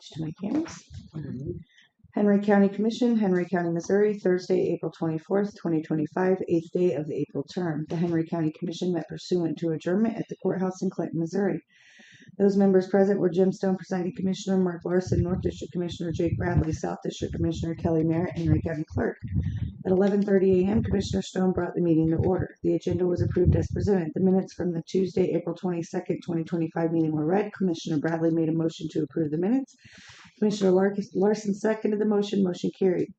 acknowledge to my cameras. Henry County Commission, Henry County, Missouri, Thursday, April 24th, 2025, 8th day of the April term. The Henry County Commission met pursuant to adjournment at the courthouse in Clinton, Missouri. Those members present were Jim Stone, Presiding Commissioner, Mark Larson, North District Commissioner, Jake Bradley, South District Commissioner, Kelly Merritt, Henry County Clerk. At 11:30 a.m., Commissioner Stone brought the meeting to order. The agenda was approved as presented. The minutes from the Tuesday, April 22nd, 2025 meeting were read. Commissioner Bradley made a motion to approve the minutes. Commissioner Larson seconded the motion. Motion carried.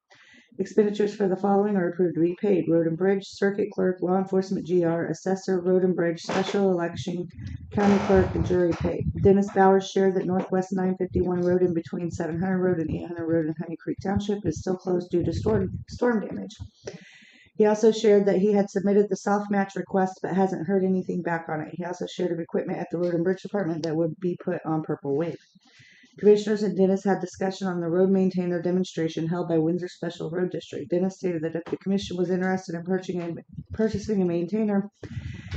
Expenditures for the following are approved to be paid: Road and Bridge, Circuit Clerk, Law Enforcement GR, Assessor, Road and Bridge, Special Election, County Clerk, and Jury paid. Dennis Bowers shared that Northwest 951 Road in between 700 Road and 800 Road in Honey Creek Township is still closed due to storm damage. He also shared that he had submitted the soft match request but hasn't heard anything back on it. He also shared of equipment at the Road and Bridge Department that would be put on Purple Wave. Commissioners and Dennis had discussion on the road maintainer demonstration held by Windsor Special Road District. Dennis stated that if the commission was interested in purchasing a maintainer,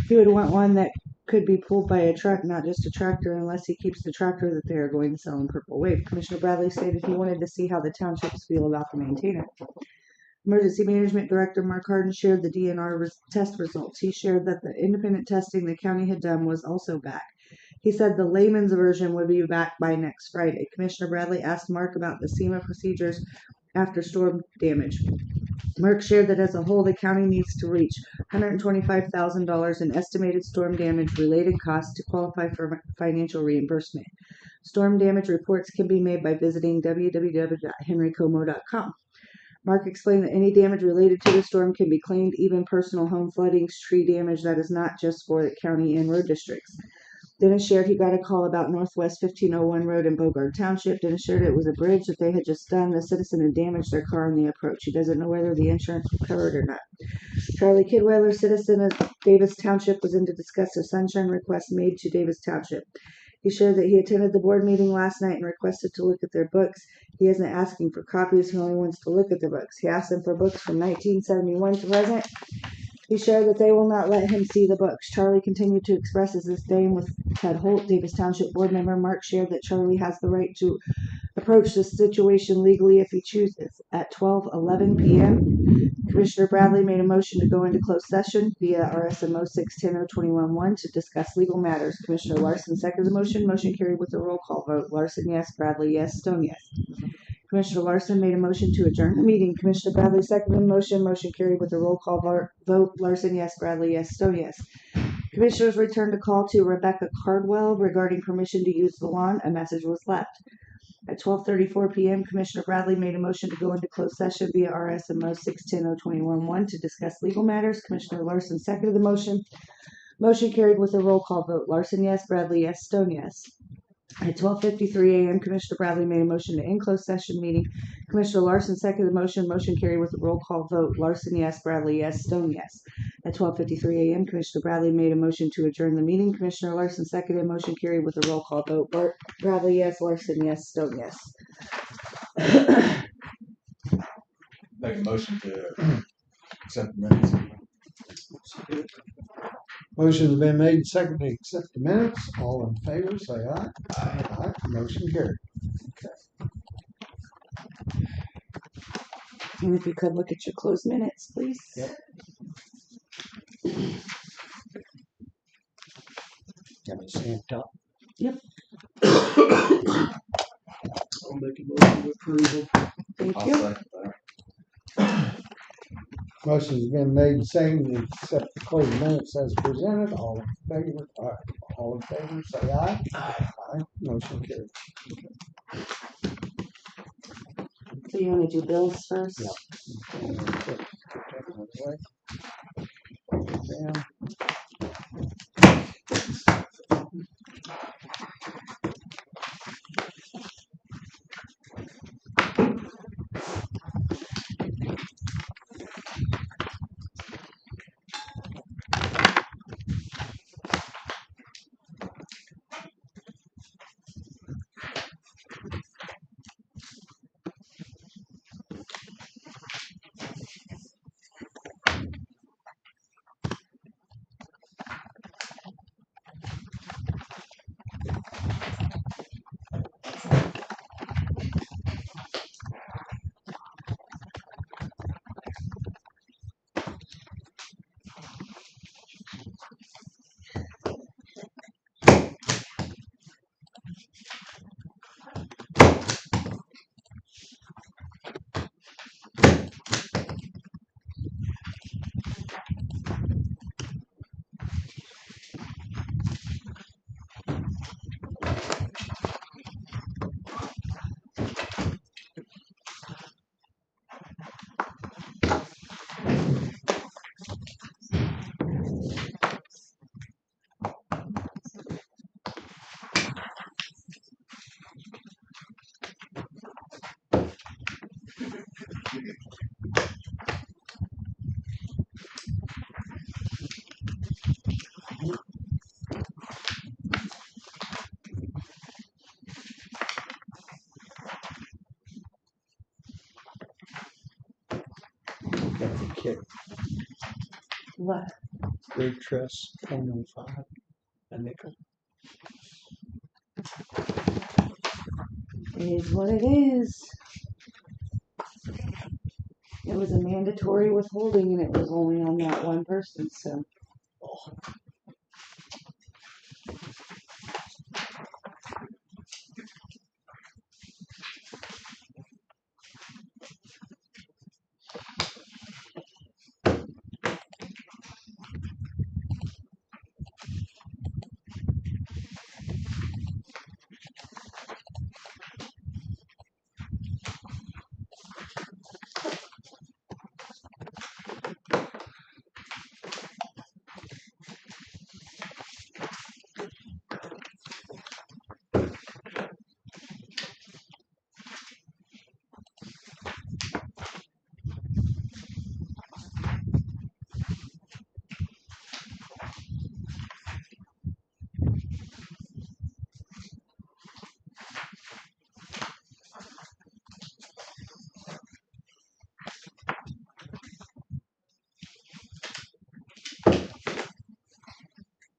he would want one that could be pulled by a truck, not just a tractor, unless he keeps the tractor that they are going to sell in Purple Wave. Commissioner Bradley stated he wanted to see how the townships feel about the maintainer. Emergency Management Director Mark Harden shared the DNR test results. He shared that the independent testing the county had done was also back. He said the layman's version would be back by next Friday. Commissioner Bradley asked Mark about the SEMA procedures after storm damage. Mark shared that as a whole, the county needs to reach $125,000 in estimated storm damage related costs to qualify for financial reimbursement. Storm damage reports can be made by visiting www.henrycomo.com. Mark explained that any damage related to the storm can be claimed, even personal home floodings, tree damage that is not just for the county and road districts. Dennis shared he got a call about Northwest 1501 Road in Bogart Township. Dennis shared it was a bridge that they had just done. The citizen had damaged their car on the approach. He doesn't know whether the insurance was covered or not. Charlie Kidweiler, citizen of Davis Township, was in to discuss a sunshine request made to Davis Township. He shared that he attended the board meeting last night and requested to look at their books. He isn't asking for copies. He only wants to look at their books. He asked them for books from 1971 to present. He shared that they will not let him see the books. Charlie continued to express his disdain with Ted Holt, Davis Township board member. Mark shared that Charlie has the right to approach this situation legally if he chooses. At 12:11 p.m., Commissioner Bradley made a motion to go into closed session via RSMO 610-021-1 to discuss legal matters. Commissioner Larson seconded the motion. Motion carried with a roll call vote. Larson, yes. Bradley, yes. Stone, yes. Commissioner Larson made a motion to adjourn the meeting. Commissioner Bradley seconded the motion. Motion carried with a roll call vote. Larson, yes. Bradley, yes. Stone, yes. Commissioners returned a call to Rebecca Cardwell regarding permission to use the lawn. A message was left. At 12:34 p.m., Commissioner Bradley made a motion to go into closed session via RSMO 610-021-1 to discuss legal matters. Commissioner Larson seconded the motion. Motion carried with a roll call vote. Larson, yes. Bradley, yes. Stone, yes. At 12:53 a.m., Commissioner Bradley made a motion to end closed session meeting. Commissioner Larson seconded the motion. Motion carried with a roll call vote. Larson, yes. Bradley, yes. Stone, yes. At 12:53 a.m., Commissioner Bradley made a motion to adjourn the meeting. Commissioner Larson seconded. Motion carried with a roll call vote. Bradley, yes. Larson, yes. Stone, yes. Make a motion to accept the minutes. Motion has been made and seconded to accept the minutes. All in favor, say aye. Aye. Motion carried. And if you could look at your closed minutes, please. Yep. Got me stamped up. Yep. I'll make a motion to approve them. Thank I'll you. second that. Motion has been made and seconded to accept the closed minutes as presented. All in favor, say aye. Aye. Motion carried. So you want to do bills first? Yep. Okay, What? Great Trust, 0.05, a nickel. It is what it is. It was a mandatory withholding and it was only on that one person, so.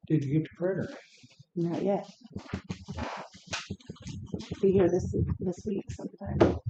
Did you get the printer? Not yet. Be here this week sometime.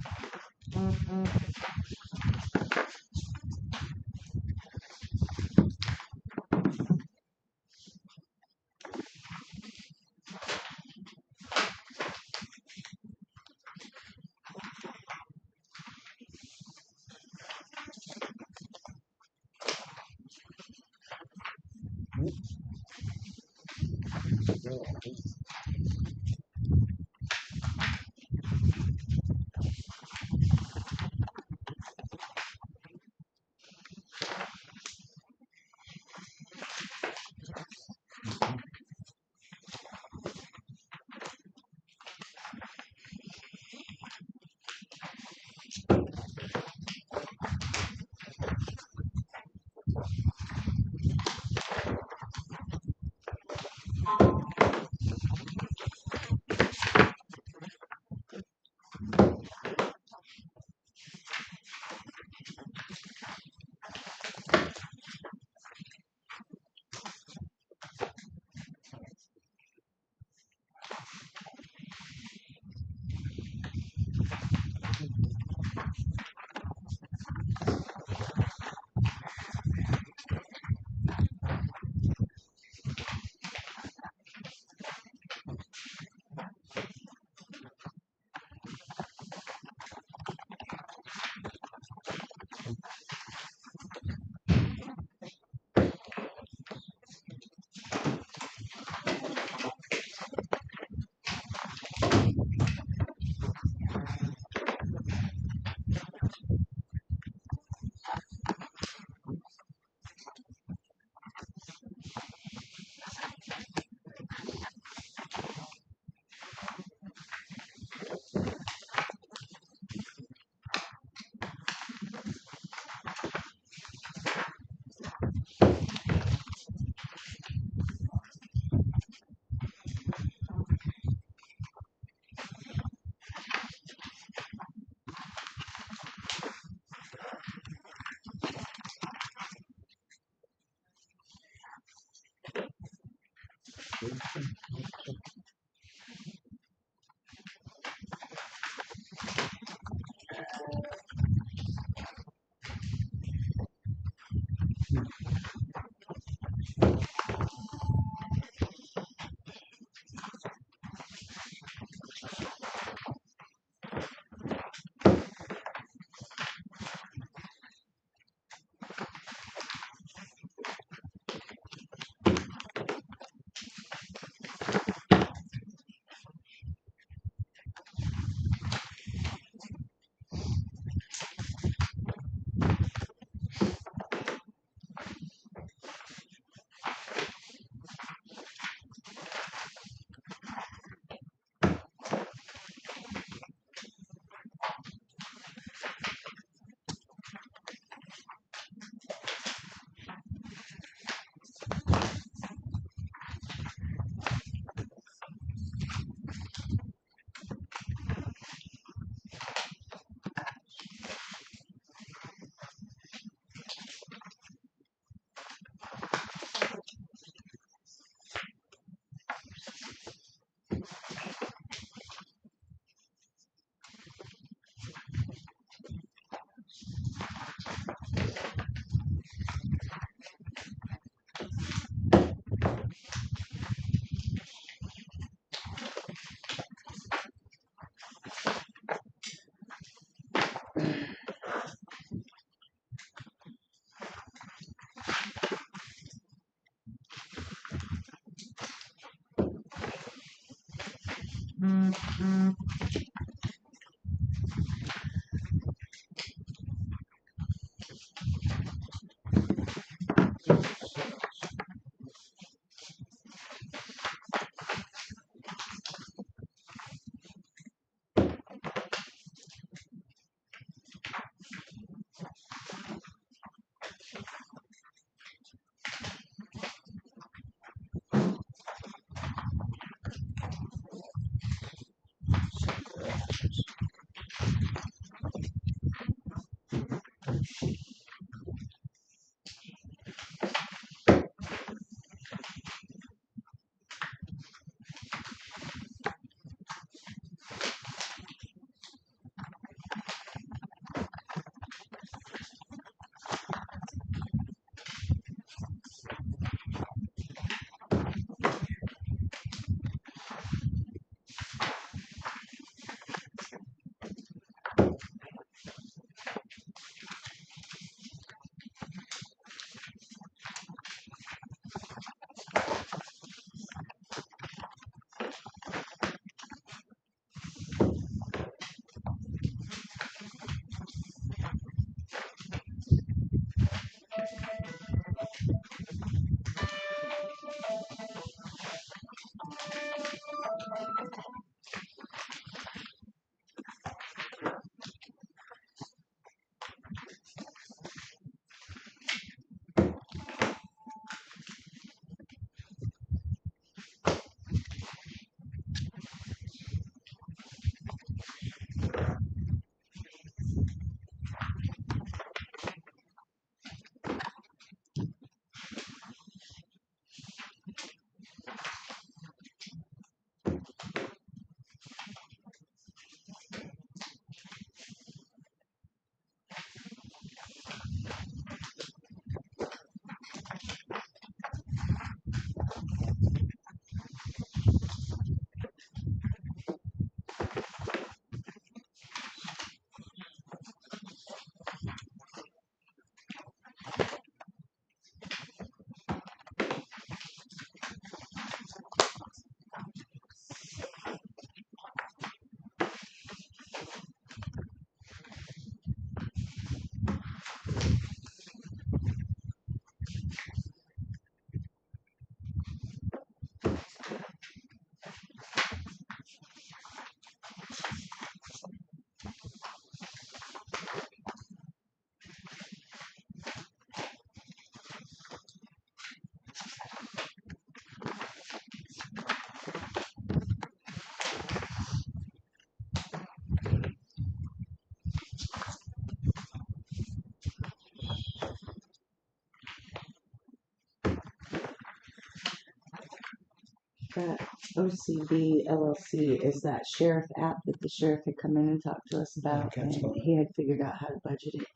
that OCB LLC is that sheriff app that the sheriff had come in and talked to us about, Okay, and so- he had figured out how to budget it.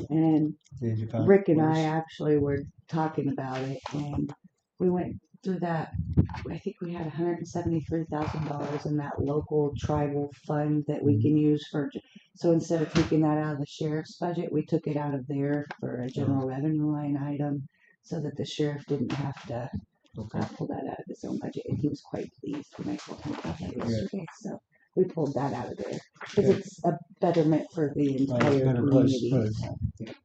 And Did you find? Rick and I where's- actually were talking about it, and we went through that. I think we had $173,000 in that local tribal fund that we can use for. So instead of taking that out of the sheriff's budget, we took it out of there for a general revenue line item, so that the sheriff didn't have to Okay. pull that out of his own budget. And he was quite pleased when I told him about that Good. yesterday. So we pulled that out of there because Good. it's a betterment for the Well, entire it's better place to community. put it.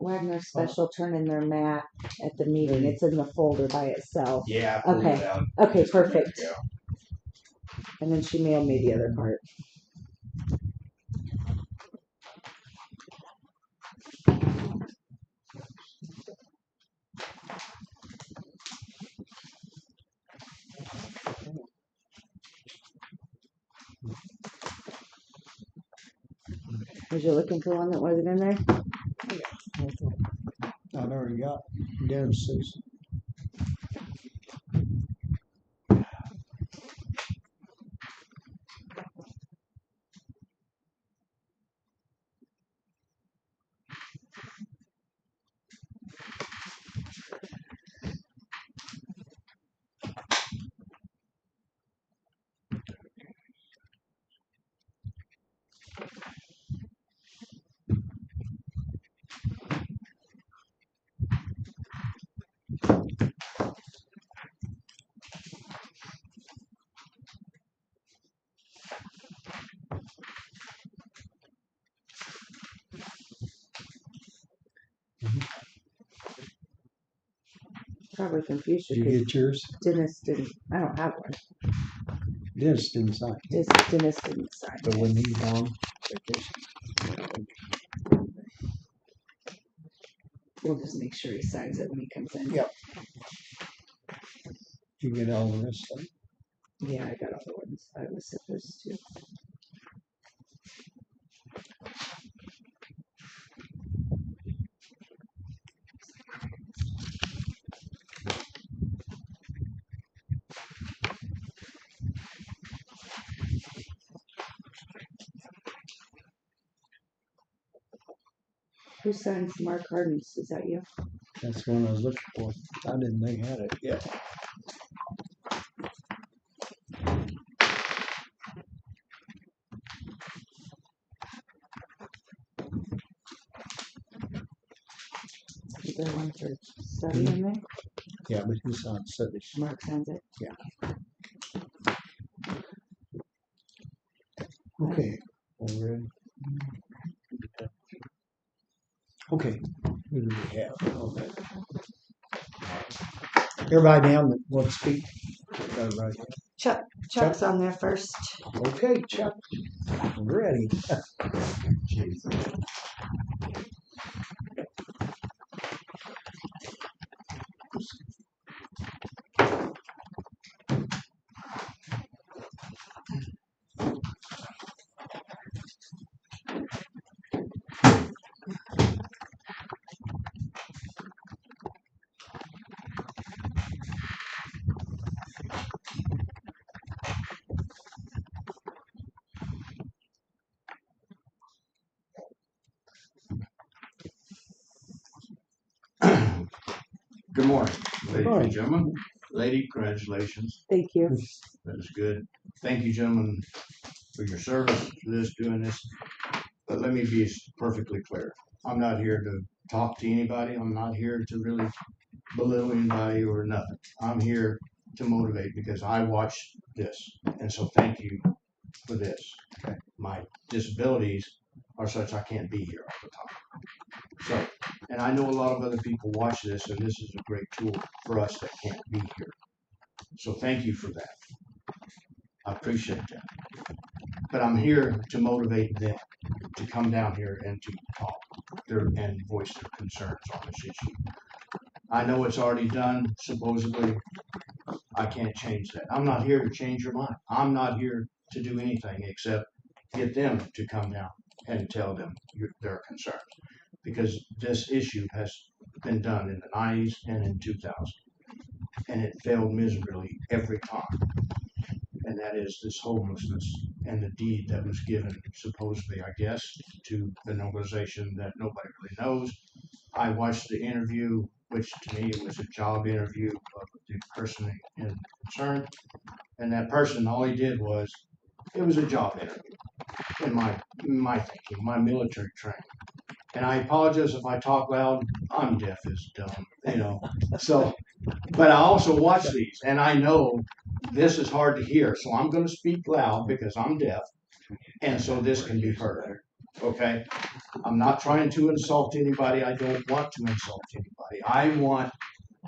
Wagner special turn in their mat at the meeting. It's in the folder by itself. Yeah, I pulled Okay. it out. Okay, just a minute perfect. ago. And then she mailed me the other part. Was you looking for one that wasn't in there? I've already got Dennis's. Probably confused Did you you because get yours? Dennis didn't. I don't have one. Dennis didn't sign. Dennis didn't sign But it. when he's on vacation. We'll just make sure he signs it when he comes in. Yep. You get all of this stuff. Yeah, I got all the ones I was supposed to. Who signs Mark Hardens? Is that you? That's the one I was looking for. I didn't think I had it yet. Is there one for study in there? Yeah, but who signs this? Mark signs it. Okay. All ready? Okay. Who do we have? Okay. Everybody down that wants to speak? Right. Chuck's on there first. Okay, Chuck. Ready. Good morning, ladies morning. and gentlemen. Lady, congratulations. Thank you. That is good. Thank you, gentlemen, for your service to this, doing this. But let me be perfectly clear. I'm not here to talk to anybody. I'm not here to really belittle anybody or nothing. I'm here to motivate because I watched this. And so thank you for this. Okay. My disabilities are such I can't be here all the time. So, and I know a lot of other people watch this, and this is a great tool for us that can't be here. So thank you for that. I appreciate that. But I'm here to motivate them to come down here and to talk and voice their concerns on this issue. I know it's already done, supposedly. I can't change that. I'm not here to change your mind. I'm not here to do anything except get them to come down and tell them their concerns. Because this issue has been done in the 90s and in 2000. And it failed miserably every time. And that is this homelessness and the deed that was given, supposedly, I guess, to an organization that nobody really knows. I watched the interview, which to me was a job interview of the person in concern. And that person, all he did was, it was a job interview in my thinking, my military training. And I apologize if I talk loud. I'm deaf as dumb, So, but I also watch these, and I know this is hard to hear. So I'm going to speak loud because I'm deaf, and so this can be heard. Okay? I'm not trying to insult anybody. I don't want to insult anybody. I want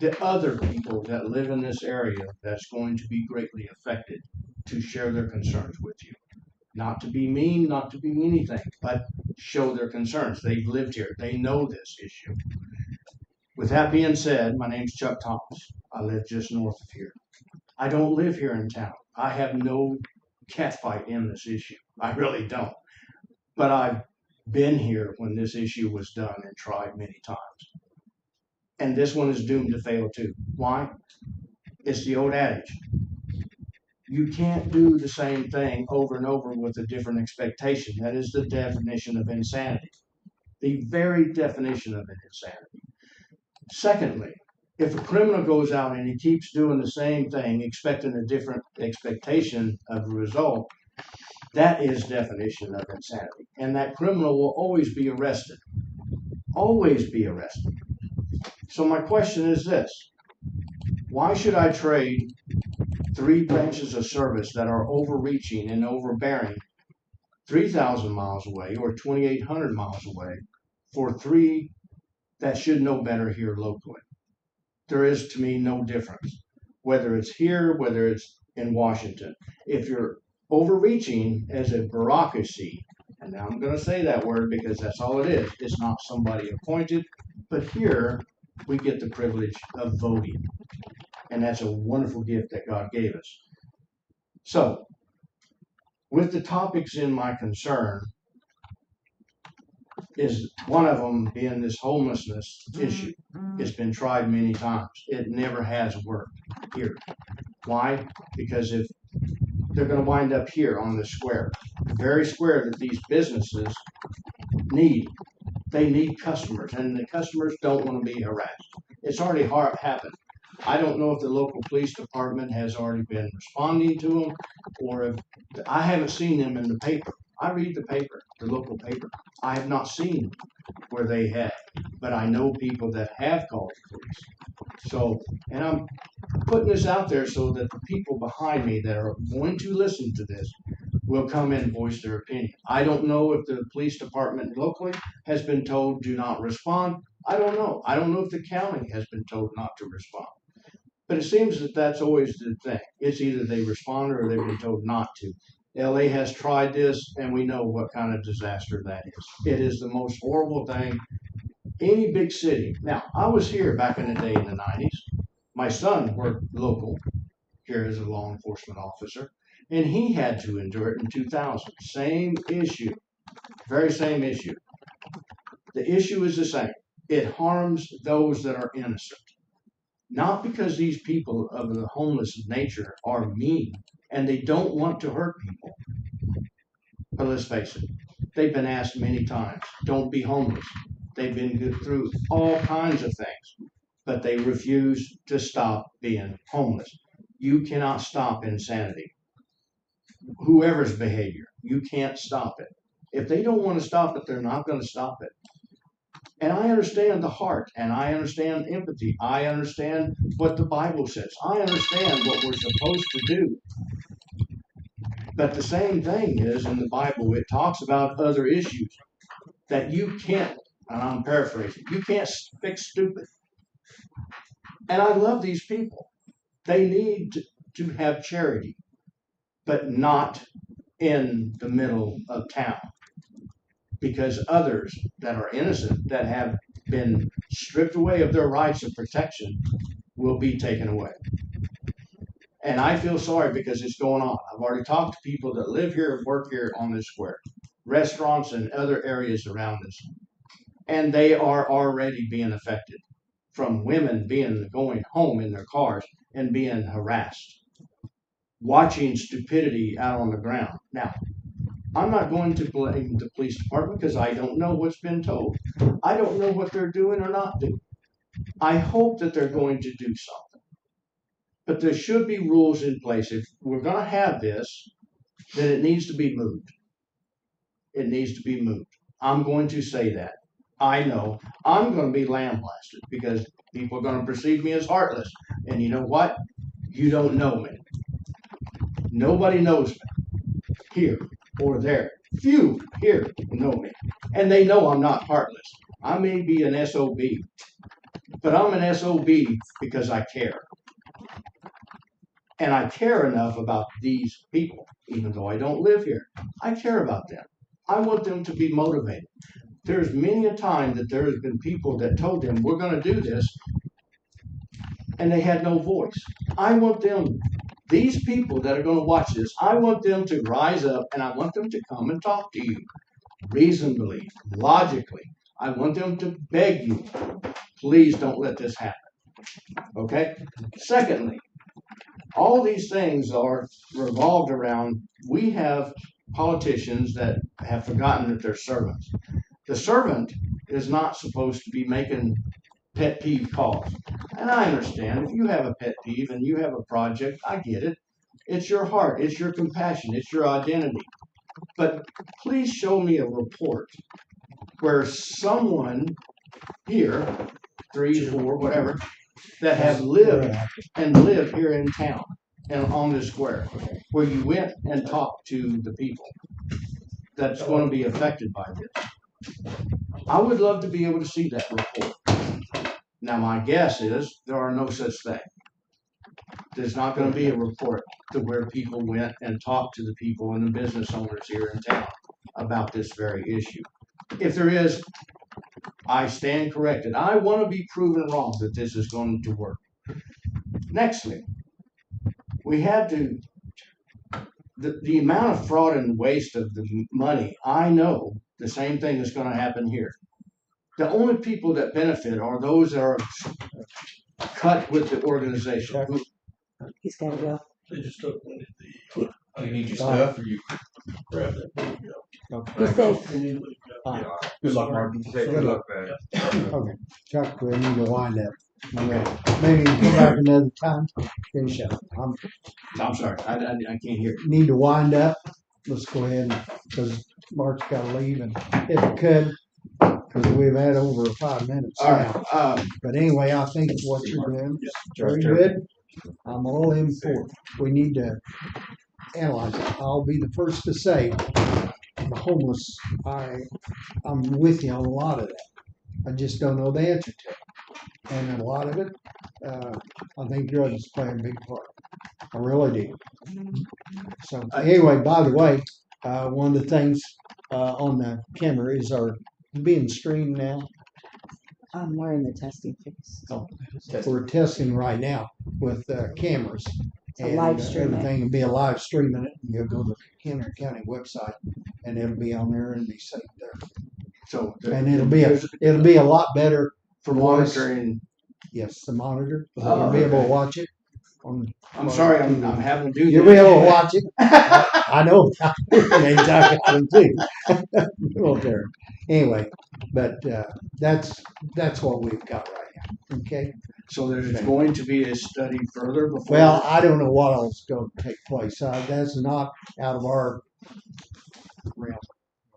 the other people that live in this area that's going to be greatly affected to share their concerns with you. Not to be mean, not to be anything, but show their concerns. They've lived here. They know this issue. With that being said, my name's Chuck Thomas. I live just north of here. I don't live here in town. I have no catfight in this issue. I really don't. But I've been here when this issue was done and tried many times. And this one is doomed to fail too. Why? It's the old adage. You can't do the same thing over and over with a different expectation. That is the definition of insanity. The very definition of insanity. Secondly, if a criminal goes out and he keeps doing the same thing, expecting a different expectation of a result, that is definition of insanity. And that criminal will always be arrested. Always be arrested. So my question is this. Why should I trade 3 branches of service that are overreaching and overbearing 3,000 miles away or 2,800 miles away for 3 that should know better here locally? There is, to me, no difference, whether it's here, whether it's in Washington. If you're overreaching as a bureaucracy, and now I'm going to say that word because that's all it is, it's not somebody appointed, but here we get the privilege of voting. And that's a wonderful gift that God gave us. So, with the topics in my concern, is one of them being this homelessness issue. It's been tried many times. It never has worked here. Why? Because if they're going to wind up here on the square, the very square that these businesses need, they need customers, and the customers don't want to be harassed. It's already happened. I don't know if the local police department has already been responding to them, or if I haven't seen them in the paper. I read the paper, the local paper. I have not seen where they have, but I know people that have called the police. So, and I'm putting this out there so that the people behind me that are going to listen to this will come in and voice their opinion. I don't know if the police department locally has been told do not respond. I don't know. I don't know if the county has been told not to respond. But it seems that that's always the thing. It's either they respond or they've been told not to. LA has tried this, and we know what kind of disaster that is. It is the most horrible thing. Any big city. Now, I was here back in the day in the 90s. My son worked local here as a law enforcement officer, and he had to endure it in 2000. Same issue. Very same issue. The issue is the same. It harms those that are innocent. Not because these people of the homeless nature are mean and they don't want to hurt people. But let's face it, they've been asked many times, don't be homeless. They've been through all kinds of things, but they refuse to stop being homeless. You cannot stop insanity. Whoever's behavior, you can't stop it. If they don't want to stop it, they're not going to stop it. And I understand the heart, and I understand empathy. I understand what the Bible says. I understand what we're supposed to do. But the same thing is in the Bible, it talks about other issues that you can't, and I'm paraphrasing, you can't fix stupid. And I love these people. They need to have charity, but not in the middle of town. Because others that are innocent, that have been stripped away of their rights of protection, will be taken away. And I feel sorry because it's going on. I've already talked to people that live here and work here on this square, restaurants and other areas around us. And they are already being affected from women going home in their cars and being harassed, watching stupidity out on the ground. Now, I'm not going to blame the police department because I don't know what's been told. I don't know what they're doing or not doing. I hope that they're going to do something. But there should be rules in place. If we're going to have this, then it needs to be moved. It needs to be moved. I'm going to say that. I know I'm going to be lambasted because people are going to perceive me as heartless. And you know what? You don't know me. Nobody knows me here or there. Few here know me. And they know I'm not heartless. I may be an SOB, but I'm an SOB because I care. And I care enough about these people, even though I don't live here. I care about them. I want them to be motivated. There's many a time that there has been people that told them, we're going to do this, and they had no voice. I want them, these people that are going to watch this, I want them to rise up, and I want them to come and talk to you reasonably, logically. I want them to beg you, please don't let this happen. Okay? Secondly, all these things are revolved around, we have politicians that have forgotten that they're servants. The servant is not supposed to be making pet peeve calls. And I understand if you have a pet peeve and you have a project, I get it. It's your heart, it's your compassion, it's your identity. But please show me a report where someone here, 3, 4, whatever, that have lived and live here in town and on this square, where you went and talked to the people that's going to be affected by this. I would love to be able to see that report. Now, my guess is there are no such thing. There's not going to be a report to where people went and talked to the people and the business owners here in town about this very issue. If there is, I stand corrected. I want to be proven wrong that this is going to work. Nextly, we had to, the amount of fraud and waste of the money, I know the same thing is going to happen here. The only people that benefit are those that are cut with the organization. He's got to go. They just took one of the. Oh, you need your stuff or you grab it? There you go. Be safe. And you leave. Good luck, Martin. Good luck. man. Okay, Chuck, we need to wind up. Maybe come back another time, finish up. I'm sorry, I can't hear. Need to wind up. Let's go ahead, because Mark's gotta leave, and if we could, because we've had over 5 minutes All now. right, But anyway, I think what you're doing is very Sure. good. I'm all in for it. We need to analyze it. I'll be the first to say, the homeless, I'm with you on a lot of that. I just don't know the answer to it. And a lot of it, I think drugs play a big part. I really do. So anyway, by the way, one of the things on the camera is our being streamed now. We're in the testing phase. We're testing right now with cameras. a live stream it. Everything will be a live streaming it. You'll go to the Henry County website and it'll be on there and be saved there. so. And it'll be a lot better. For monitoring. Yes, the monitor. Oh, You'll be able okay. to watch it. I'm sorry, I'm having to do You'll that. be able to watch it. I know exactly how to do. Military. Anyway, but that's what we've got right now. Okay. So there's going to be a study further before. Well, I don't know what else is going to take place. That's not out of our realm.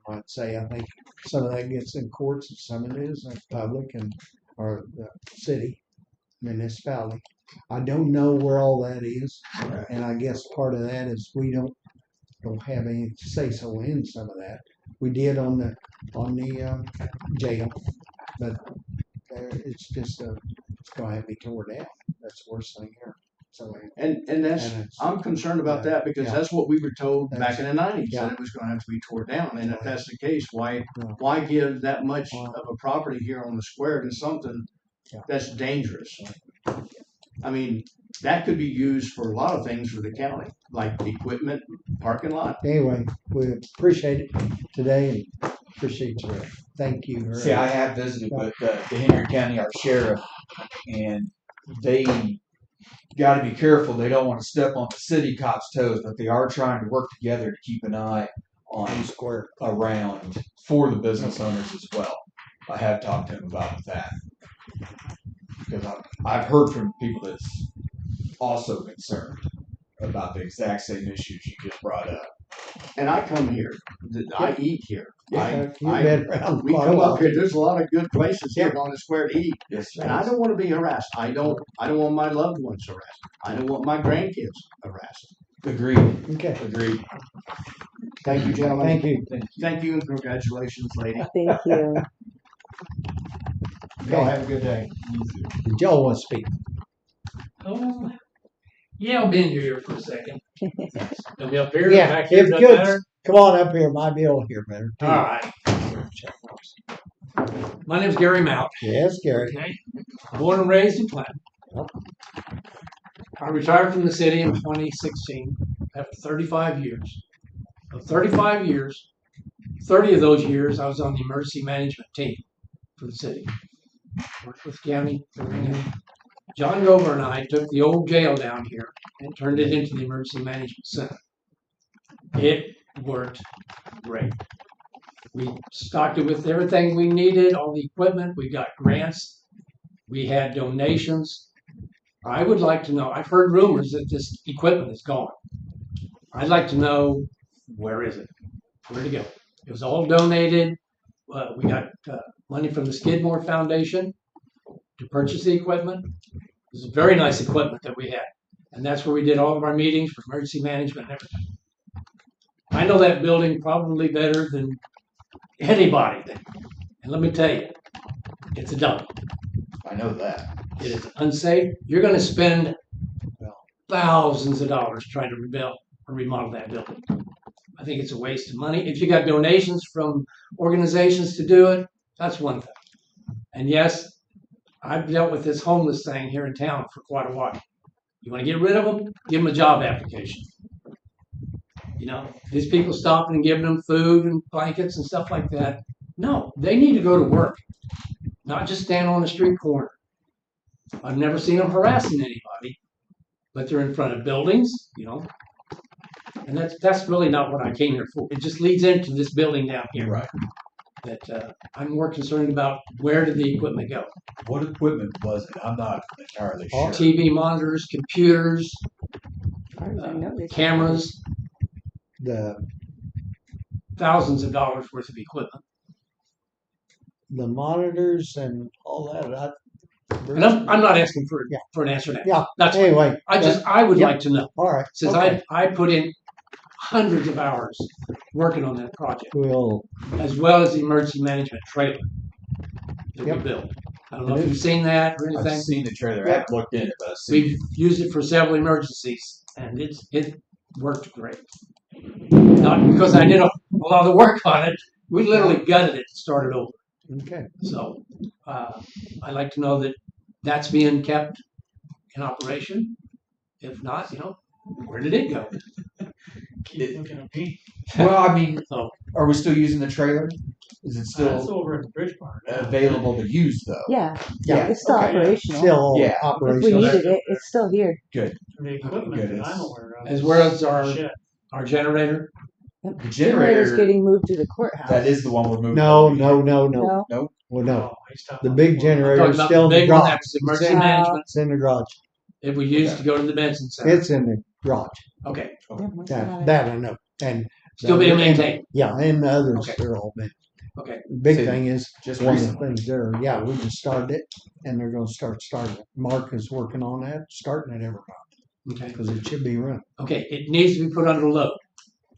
I might say. I think some of that gets in courts, and some of it is in public or the city, municipality. I don't know where all that is, and I guess part of that is we don't have any say so in some of that. We did on the jail, but it's just it's going to have to be torn down. That's the worst thing here. So and I'm concerned about that because yeah. that's what we were told back That's- in the 90s yeah. that it was going to have to be torn down. And if that's the case, Yeah. why give that much Wow. of a property here on the square to something Yeah. that's dangerous? I mean, that could be used for a lot of things for the county, like equipment, parking lot. anyway, we appreciate it today and appreciate you. Thank you. very See, I much. have visited with the Henry County, our sheriff, and they got to be careful. They don't want to step on the city cops' toes, but they are trying to work together to keep an eye on Square. around for the business owners as well. I have talked to him about that because I've heard from people that's also concerned about the exact same issues you just brought up. And I come here, I eat here. You've been around We quite a come while. up here. There's a lot of good places here on the square to eat, Yes, and I don't want to be harassed. I don't want my loved ones harassed. I don't want my grandkids harassed. agreed. Okay. Agreed. Thank you, gentlemen. Thank you. Thank you and congratulations, lady. Thank you. Y'all have a good day. Did y'all want to speak? Yeah, I'll bend you here for a second. Gonna be up here, Yeah, back here, if doesn't good. matter? Come on up here. Might be able to hear better. All right. My name's Gary Mount. Yes, Gary. Okay. Born and raised in Clinton. Yep. I retired from the city in 2016 after 35 years. Of 35 years, 30 of those years I was on the emergency management team for the city. Worked with the county. John Grover and I took the old jail down here and turned it into the emergency management center. It worked great. We stocked it with everything we needed, all the equipment. We got grants. We had donations. I would like to know, I've heard rumors that this equipment is gone. I'd like to know, where is it? Where'd it go? It was all donated. We got money from the Skidmore Foundation to purchase the equipment. It was very nice equipment that we had. And that's where we did all of our meetings for emergency management and everything. I know that building probably better than anybody. And let me tell you, it's a dump. I know that. It is unsafe. You're going to spend thousands of dollars trying to rebuild or remodel that building. I think it's a waste of money. If you got donations from organizations to do it, that's one thing. And yes, I've dealt with this homeless thing here in town for quite a while. You want to get rid of them? Give them a job application. You know, these people stopping and giving them food and blankets and stuff like that. No, they need to go to work, not just stand on the street corner. I've never seen them harassing anybody, but they're in front of buildings, you know. And that's really not what I came here for. It just leads into this building down here. Right. That I'm more concerned about, where did the equipment go? What equipment was it? I'm not entirely sure. TV monitors, computers, As far as I know, they- cameras, The thousands of dollars worth of equipment. The monitors and all that. And I'm not asking Yeah. for an answer now. Yeah. That's fine. Anyway, I would Yep. like to know, all right. since okay. I put in hundreds of hours working on that project, We'll as well as the emergency management trailer that we Yep. built. I don't know if you've seen that or I've anything. seen the trailer. I haven't looked in it, but I've seen We've used it for several emergencies, and it worked great. Not because I did a lot of the work on it. We literally gutted it and started over. okay. So I'd like to know that that's being kept in operation. If not, where did it go? Keep looking at me. Well, I mean, So are we still using the trailer? Is it That's still over at the bridge barn. available to use though? Yeah, Yeah. it's still okay. operational. Still Yeah. If we operational. needed it, it's still here. Good. The equipment Good, that I'm it's- aware of. as well as our Shed. our generator. The The generator's generator, getting moved to the courthouse. that is the one we're moving. No, over no, here. no, no. No, Well, no. Oh, he's talking The about big the one- I'm generator talking is about still the in the big one garage. that's emergency in- management It's in the garage. that we used to go to the Benson Center. It's in the garage. Okay, yeah, we still have it. That I know. And still being and- maintained. Yeah, and the others Okay. they're all been. Okay, Big See, thing is Just one of the recently. things there. Yeah, we just started it, and they're going to starting it. Mark is working on that, starting it every month okay, because it should be running. okay. It needs to be put under load.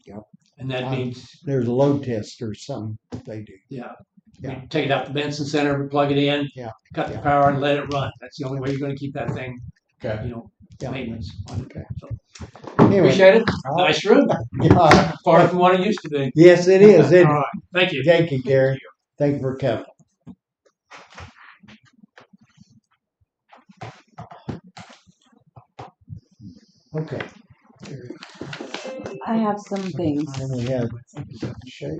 Yep. And that means There's a load test or something they do. Yeah. Yeah. We take it out the Benson Center, plug it in, Yeah. cut the Yeah. power, and let it run. That's the only way you're going to keep that thing, Okay. Yeah. maintenance on it. Okay. So, Anyway, appreciate it. all right. Nice room. Yeah. Far from what it used to be. Yes, it is. Isn't All it? right. Thank you. Thank you, Gary. Thank you for coming. Okay. I have some things. And we have Shay.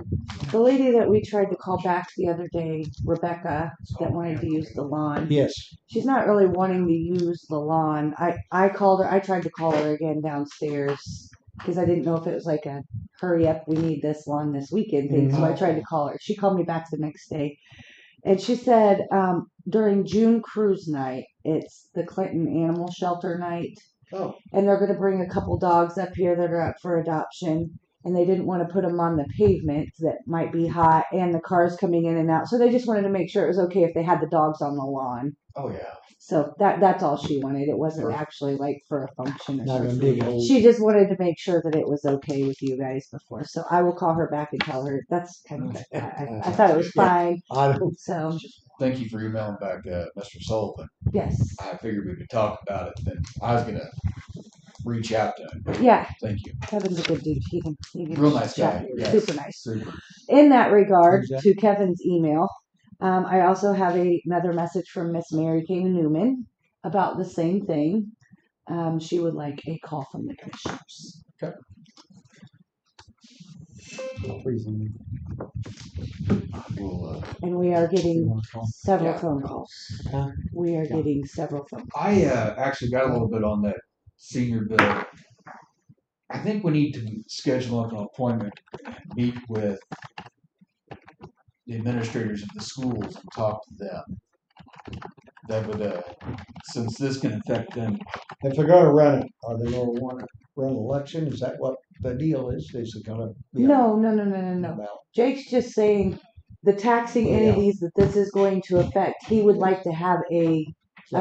The lady that we tried to call back the other day, Rebecca, that wanted to use the lawn. Yes. She's not really wanting to use the lawn. I called her. I tried to call her again downstairs because I didn't know if it was like a hurry up, we need this lawn this weekend thing. So I tried to call her. She called me back the next day. And she said during June cruise night, it's the Clinton Animal Shelter night. Oh. And they're going to bring a couple dogs up here that are up for adoption. And they didn't want to put them on the pavement that might be hot and the cars coming in and out. So they just wanted to make sure it was okay if they had the dogs on the lawn. Oh yeah. So that's all she wanted. It wasn't actually like for a function or Not gonna something. dig a hole. She just wanted to make sure that it was okay with you guys before. So I will call her back and tell her that's kind of. I thought it was fine. I don't. So Thank you for emailing back Mr. Sullivan. yes, I figured we could talk about it. Then I was gonna reach out to him. yeah, Thank you. Kevin's a good dude. He can Real nice chat. guy. Yes. Super nice. Super. In that regard, Who's that? to Kevin's email, I also have another message from Miss Mary Kay Newman about the same thing. She would like a call from the commissioners. We'll, And we are getting several Yeah. phone calls. Huh? We are Yeah. getting several phone calls. I actually got a little bit on that senior bill. I think we need to schedule up an appointment and meet with the administrators of the schools and talk to them. That would, since this can affect them. If they're going to run it, are they going to want to run an election? Is that what the deal is? Is it going to be No. about? Jake's just saying the taxing Yeah. entities that this is going to affect, he would like to have a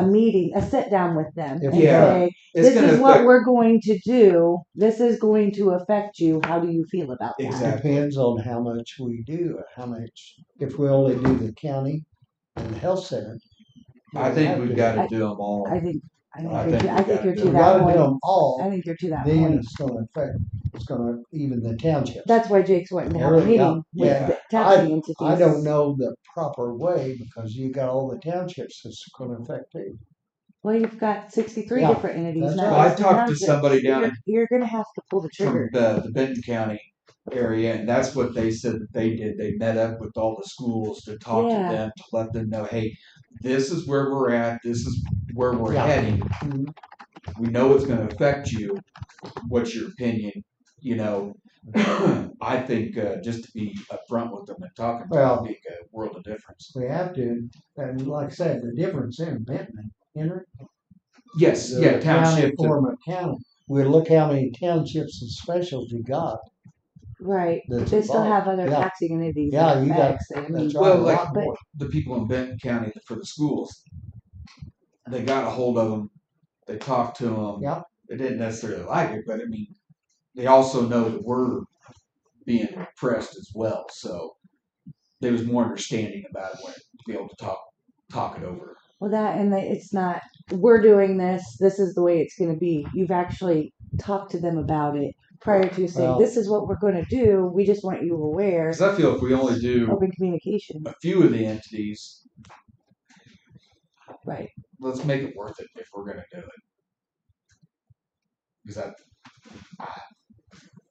meeting, a sit down with them and Yeah. say, It's this gonna is what affect- we're going to do. This is going to affect you. How do you feel about that? Exactly. Depends on how much we do, how much, if we only do the county and the health center. I think we've got to do them all. I think I you're think to, we I think gotta you're do to We that gotta do point. them all, I think you're to that then point. it's gonna affect, it's gonna even the townships. That's why Jake's wanting to have a Yeah, meeting yeah. with the taxing entities. I don't know the proper way because you got all the townships that's gonna affect it. Well, you've got 63 Yeah, different entities. that's not right. Well, I just the talked to townships. somebody down You're going to have to pull the from trigger. the Benton County area, and that's what they said that they did. They met up with all the schools to talk Yeah. to them, to let them know, hey, this is where we're at. This is where we're Yeah. heading. Mhm. We know it's going to affect you. What's your opinion? You know, I think just to be upfront with them and talking to Well- them make a world of difference. We have to, and like I said, the difference in Benton, Henry. Yes, the yeah, county township. Form of county. We look how many townships and specials we got. Right. that's They still involved. have other Yeah. taxing entities. Yeah, that you got- affects it. I mean, that's right. Well, a like lot more. the people in Benton County for the schools, they got a hold of them. They talked to them. Yeah. They didn't necessarily like it, but I mean, they also know that we're being pressed as well. So there was more understanding about it when to be able to talk it over. well, that and it's not. We're doing this. This is the way it's going to be. You've actually talked to them about it prior to saying Well- this is what we're going to do. We just want you aware. Because I feel if we only do Open communication. a few of the entities, Right. let's make it worth it if we're going to do it. Because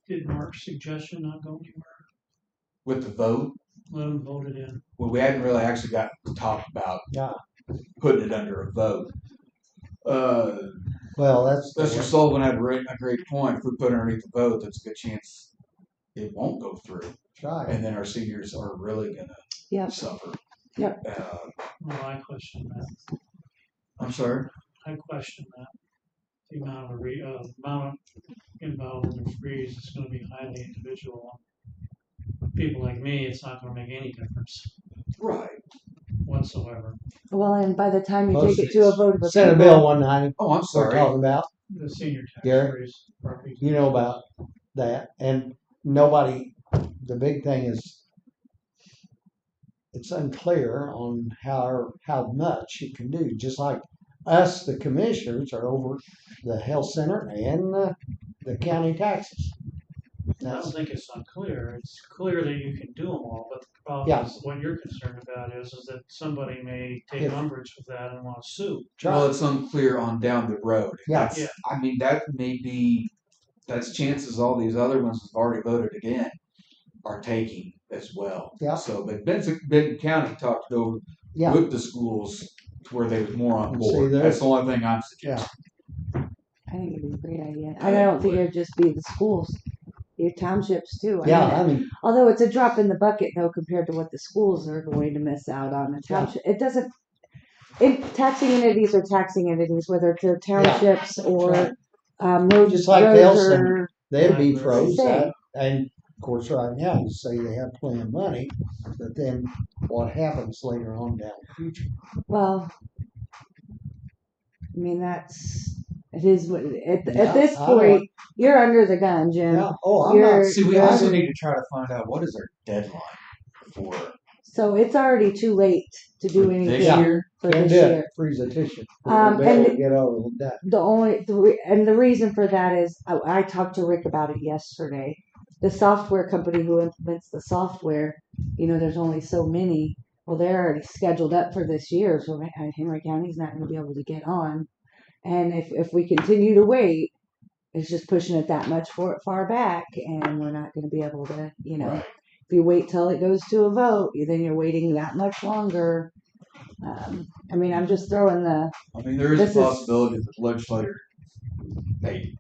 Did Mark's suggestion not go anywhere? with the vote, Let him vote it in. well, we hadn't really actually got to talk about Yeah. putting it under a vote. Well, that's Mr. Sullivan had a great point. If we put it underneath the vote, there's a good chance it won't go through. that's right. And then our seniors are really going to Yep. suffer. Yep. Well, I question that. I'm sorry? I question that. The amount of involved in the freeze is gonna be highly individual. People like me, it's not gonna make any difference Right. whatsoever. Well, and by the time you Most take it to a vote of the Senate people, Bill 190, Oh, I'm we're sorry. talking about. The senior tax Gary? raise. property You know about that, and nobody. The big thing is it's unclear on how much it can do. Just like us, the commissioners are over the health center and the county taxes. I don't think it's unclear. It's clear that you can do them all, but the problem Yeah. is, what you're concerned about is that somebody may take If- umbrage with that and want to sue. Well, it's unclear on down the road. Yeah. That's, I mean, that may be, that's chances all these other ones who've already voted again are taking as well. Yeah. So, but Benton County talked it over Yeah. with the schools to where they was more on See, board. there's- That's the only thing I'm suggesting. I think it'd be a great idea. And I don't think it'd just be the schools, your townships too. I Yeah, mean, I mean, although it's a drop in the bucket though compared to what the schools are going to miss out on. The township, it doesn't. Taxing entities are taxing entities, whether it's the townships or Right. roads, Just like roads Nelson. are they'd be Right. froze. Same. And of course, right now you say they have plenty of money, but then what happens later on down the future? well. I mean, it is what at Yeah, this I know. point you're under the gun, Jim. Yeah. Oh, I'm You're- not. See, we you're also under- need to try to find out what is our deadline for So it's already too late to do anything this year. for Can this do year. it. Freeze a tissue. And- Get over that. The reason for that is I talked to Rick about it yesterday. The software company who implements the software, there's only so many. Well, they're already scheduled up for this year, so Henry County's not going to be able to get on. And if we continue to wait, it's just pushing it that much far back, and we're not going to be able to, Right. If you wait till it goes to a vote, then you're waiting that much longer. I mean, I'm just throwing the. I mean, there is This a is- possibility that the legislature may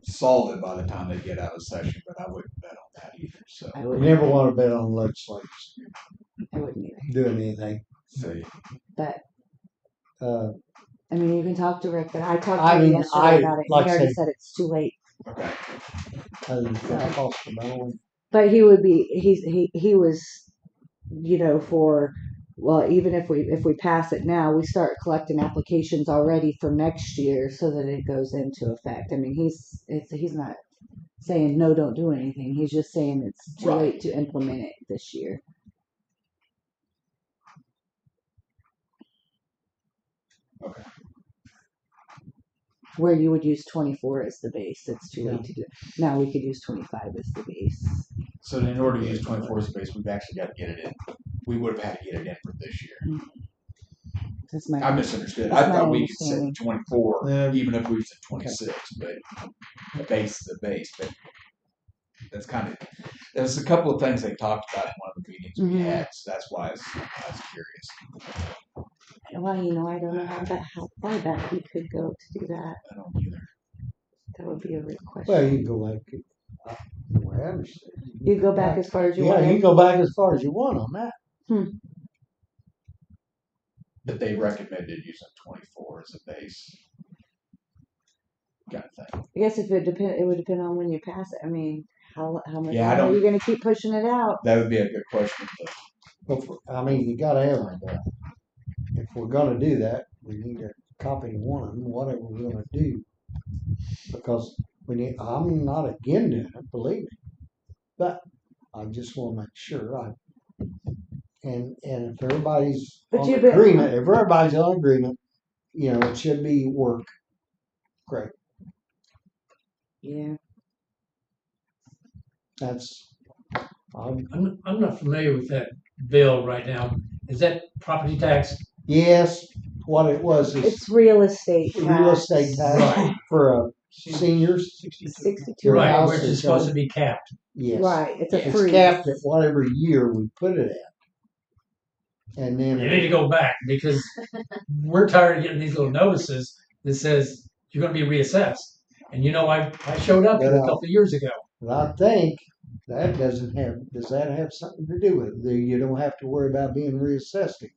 solve it by the time they get out of session, but I wouldn't bet on that either. So, I You wouldn't. never want to bet on legislators I wouldn't either. doing anything. see, But Uh, I mean, you can talk to Rick. But I talked to I him mean, yesterday about it. like He I already said- said it's too late. okay, other than for the cost of mowing. But he would be. He was. For. Well, even if we pass it now, we start collecting applications already for next year, so that it goes into effect. I mean, he's not saying no, don't do anything. He's just saying it's too Right. late to implement it this year. Okay. Where you would use 24 as the base, it's too Yeah. late to do it. Now we could use 25 as the base. so in order to use 24 as a base, we've actually got to get it in. We would have had to get it in for this year. That's my. I misunderstood. That's I my thought we could say understanding. 24, Yeah. even if we said 26, but the base is the base. But that's there's a couple of things they talked about in one of the meetings we Mhm. had, so that's why I was curious. Well, I don't know how far back we could go to do that. I don't either. That would be a real question. Well, you can go back. The way I understand it, You go back as far as you Yeah, want. you can go back as far as you want on that. But they recommended using 24 as a base. Kind of thing. I guess if it would depend on when you pass it. I mean, how much Yeah, I longer are don't- you gonna keep pushing it out? That would be a good question. I mean, you gotta have it. If we're gonna do that, we need a copy of one of them, whatever we're gonna do. Because I'm not against it, believe me. But I just wanna make sure and if everybody's But on you've been- agreement, if everybody's on agreement, it should be work. Great. Yeah. That's, I'm not familiar with that bill right now. Is that property tax? yes, what it was is It's real estate tax. real estate tax Right. for seniors. 62. Your Right, house which is is supposed gonna- to be capped. Yes. Right, it's a It's freeze. capped at whatever year we put it at. And then You need to go back because we're tired of getting these little notices that says you're gonna be reassessed. And I showed up here a couple of years ago. but I think that does that have something to do with it? You don't have to worry about being reassessed again.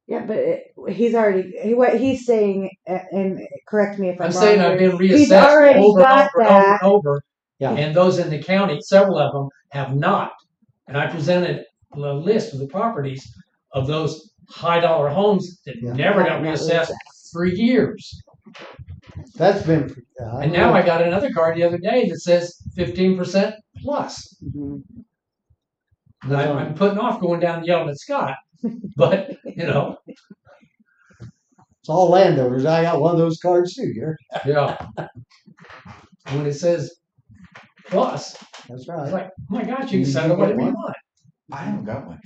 Yeah, but what he's saying, and correct me if I'm I'm wrong. saying I've here, been he's reassessed already over and got over and over that. and over. Yeah. And those in the county, several of them have not. And I presented a list of the properties of those high dollar homes that Yeah. never got Not reassessed for years. That's been. And now I got another card the other day that says 15% plus. Mhm. And I'm putting off going down and yelling at Scott, but It's all landowners. I got one of those cards too, Gary. yeah. When it says plus, That's it's right. like, oh my gosh, you can set it whatever you want. I haven't got one.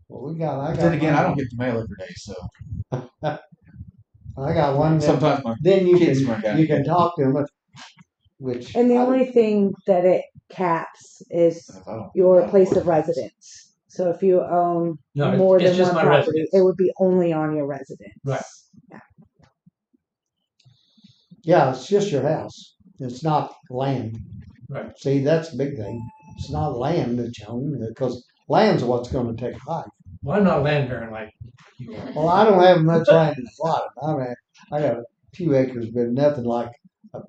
Well, I got. Then again, I one. don't get the mail every day, so I got one. That, sometimes my then you kids can work out. you can talk to them. Which And the I- only thing that it caps is I don't- your place of residence. So if you own No, more it's than just one my property, residence. it would be only on your residence. Right. Yeah, it's just your house. It's not land. Right. See, that's the big thing. It's not land that you own because land's what's going to take a hike. Well, I'm not a land baron like you are. Well, I don't have much land in Florida. I got a few acres, but nothing like a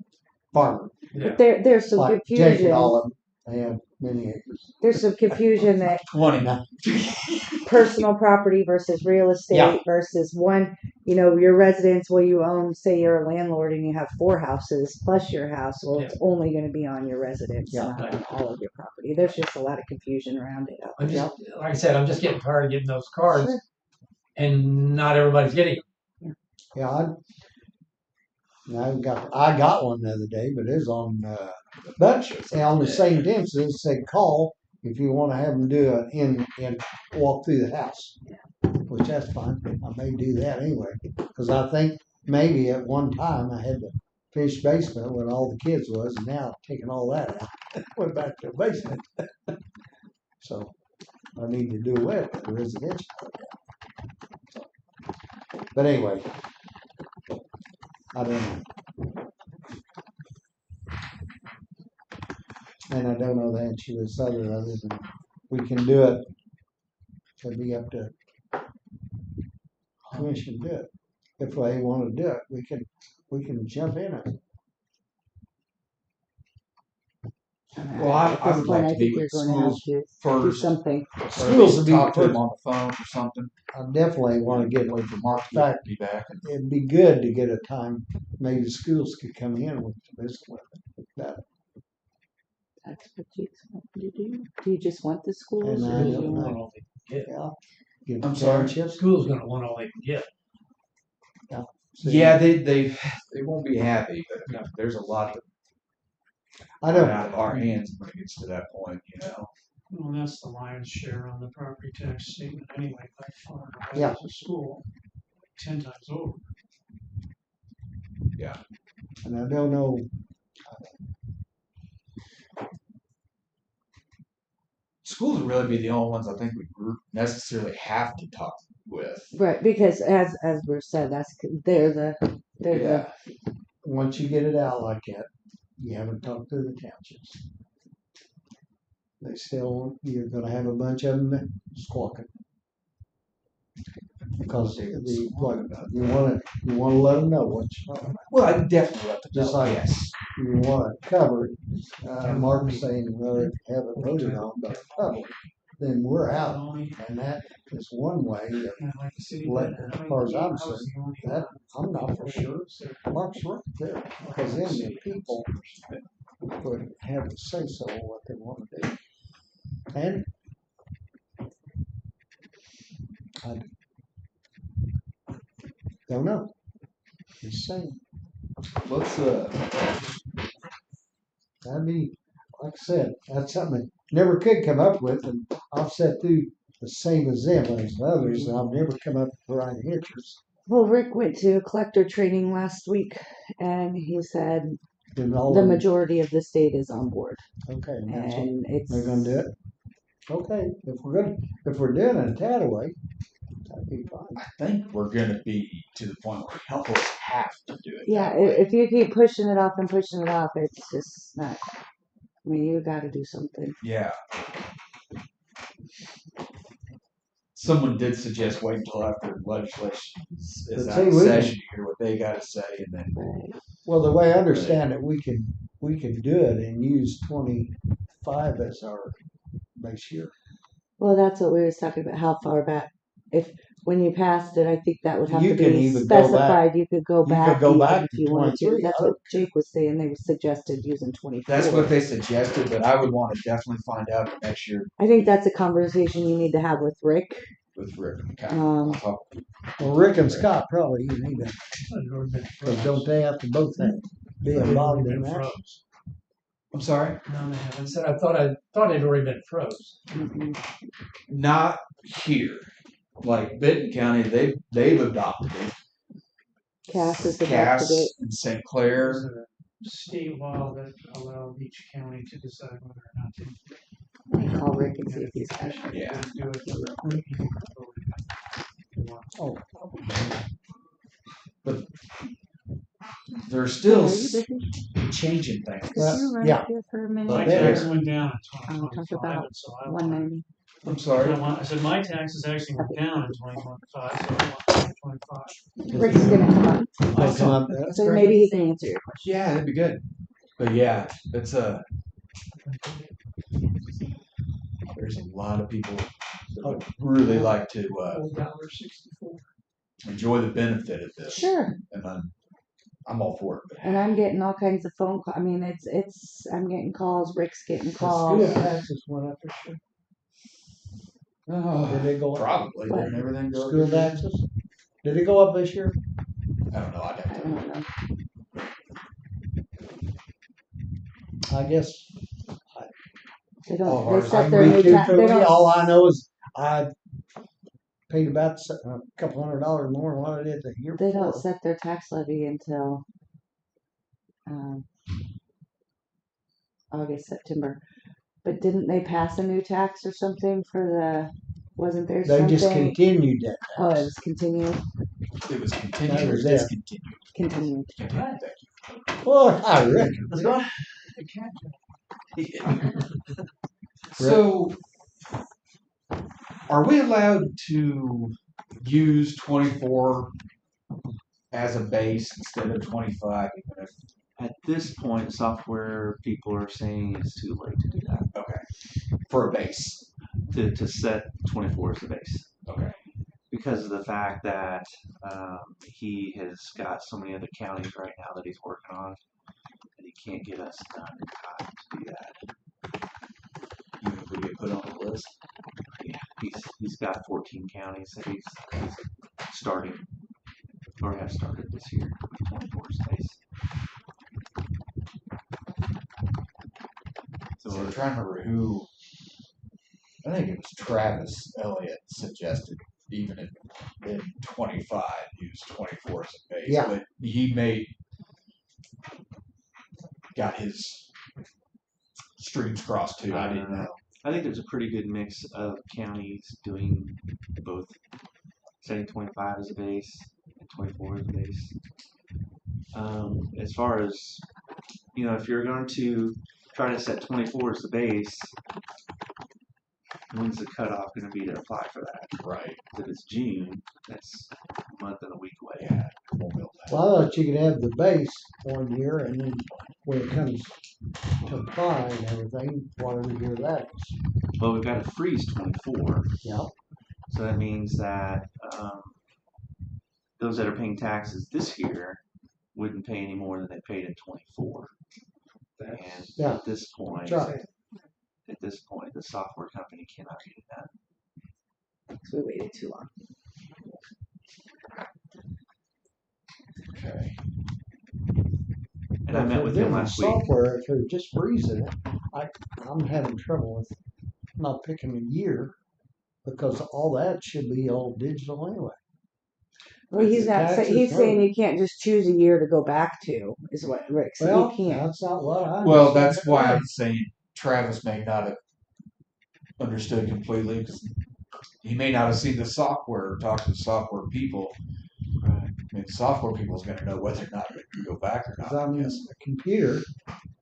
farmer. Yeah. There's some Like Jake confusion. and all of them, they have many acres. There's some confusion that 20. personal property versus real estate Yeah. versus one, your residence, well, you own, say you're a landlord and you have 4 houses plus your house. Well, it's only going to be on your residence, Yeah. not on all of your property. There's just a lot of confusion around it. out I'm there. just, like I said, I'm just getting tired of getting those cards, Sure. and not everybody's getting them. Yeah, I got one the other day, but it's on but on the same fence it said call if you want to have them do an in walk through the house, which that's fine. I may do that anyway because I think maybe at one time I had the finished basement when all the kids was, and now I've taken all that out, went back to the basement. So I need to do away with the residential. So, but anyway. I don't know. And I don't know the answer to this other than we can do it. It'd be up to commission to do it. If they want to do it, we can jump in it. Well, I At this would point, like I to be think you're with going to have schools to do first. something. Or at Schools least would be talk to them first. on the phone or something. I definitely want to get Wait for Mark to Fact. be back. it'd be good to get a time, maybe the schools could come in with this with that. That's what you want to do. Do you just want the schools? And Or I do don't you know. want- All they can get. Yeah. Get I'm sorry? townships. School's gonna want all they can get. Yeah, they won't be happy, but there's a lot of I don't. out of our hands when it gets to that point, Well, that's the lion's share on the property tax statement anyway, by far. Yeah. As a school, 10 times over. And I don't know. Schools would really be the only ones I think we necessarily have to talk with. Right, because as Bruce said, they're the Once you get it out like that, you haven't talked to the townships. You're gonna have a bunch of them squawking. Because you want to let them know what you're talking about. Well, I definitely let them Just know, like- yes. You want it covered. Mark's saying, well, if you have it voted on by the public, then we're out. And that is one way that, as far as I'm concerned, that I'm not for sure. Mark's right there. Because then the people would have to say so what they want to do. And I don't know. Just saying. Let's, That'd be, like I said, that's something I never could come up with, and I've sat through the same as them as others, and I've never come up with the right answers. Well, Rick went to a collector training last week, and he said And all the of them- majority of the state is on board, Okay, and that's what and it's they're gonna do it. Okay, if we're doing it Tataway, that'd be fine. I think we're gonna be to the point where we almost have to do it. Yeah, that way. if you keep pushing it off and pushing it off, it's just not. I mean, you got to do something. Yeah. Someone did suggest wait until after legislation is But out see, of we- session to hear what they gotta say, and then, Right. Well, the way I understand it, we can do it and use 25 as our base year. Well, that's what we was talking about. How far back? If when you passed it, I think that would have You to can be even go back. specified. You could go You could back. go even back if to you wanted to. 23. That's what Jake was saying. They suggested using 24. that's what they suggested, but I would wanna definitely find out next year I think that's a conversation you need to have with Rick. with Rick. Okay. Um, I'll talk Well, Rick and Scott probably you need to, because don't they have to both be involved in that? I'm sorry? No, they I haven't. said I thought it already been froze. mm-mm. Not here. Like Benton County, they've adopted it. Cass is adopted Cass it. and St. There's Clair. a state law that allows each county to decide whether or not to. I can call Rick and see if he's got it. Yeah. Do it. Oh, They're still Are you busy? changing things. Could you run yeah. up here for a minute? My there- tax went down in talk 2025, about and so I want. 190. I'm sorry. I said my taxes actually went down in 2025, so I want 2025. Rick's gonna come up, They come up, that's so great. maybe he can answer your question. Yeah, that'd be good. But yeah, it's there's a lot of people that would really like to $4.64. enjoy the benefit of this, Sure. and I'm all for it. And I'm getting all kinds of phone calls. I mean, I'm getting calls. Rick's getting The calls. school taxes went up this year. Did they go up? Probably. What? Didn't everything go up School this year? taxes? Did it go up this year? I don't know. I I don't know. don't know. I guess. They All don't. of They ours- I set can their read new through tax. They to it. All I don't. know is I paid about a couple $100 more than what I did the year They before. don't set their tax levy until August, September. But didn't they pass a new tax or something for the? Wasn't there They something? just continued that. Oh, it was continued. It was continued That or was it. discontinued? Continued. Continued. Thank you. Well, I reckon. So, are we allowed to use 24 as a base instead of 25? Even if, At this point, software people are saying it's too late to do that. okay, for a base. To set 24 as the base. Okay. Because of the fact that he has got so many other counties right now that he's working on, and he can't get us done in time to do that. Even if we get put on the list. Yeah, he's got 14 counties that he's starting or have started this year with 24 space. So I'm trying to remember who. I think it was Travis Elliott suggested even in 25 use 24 as a base. Yeah. But he got his streams crossed too. I didn't know. I think there's a pretty good mix of counties doing both, setting 25 as a base and 24 as a base. As far as, if you're going to try to set 24 as the base, when's the cutoff going to be to apply for that? Right. If it's June, that's a month and a week away. Yeah. Won't be able to. Well, I thought you could have the base 1 year and then when it comes to apply and everything, whatever year that is. Well, we've got to freeze 24. Yep. So that means that those that are paying taxes this year wouldn't pay any more than they paid in 24. And Yeah. at this point, That's right. the software company cannot do that. So we waited too long. Okay. And I met with him last week. Software, if they're just freezing it, I'm having trouble with not picking a year because all that should be all digital anyway. Well, he's The not. taxes, He's no. saying you can't just choose a year to go back to. Is what Rick said. Well, You can't. that's not what I. Well, understand. that's why I'm saying Travis may not have understood completely because he may not have seen the software or talked to the software people. Right. I mean, the software people is going to know whether or not they can go back or not. 'Cause I'm I in guess. the computer.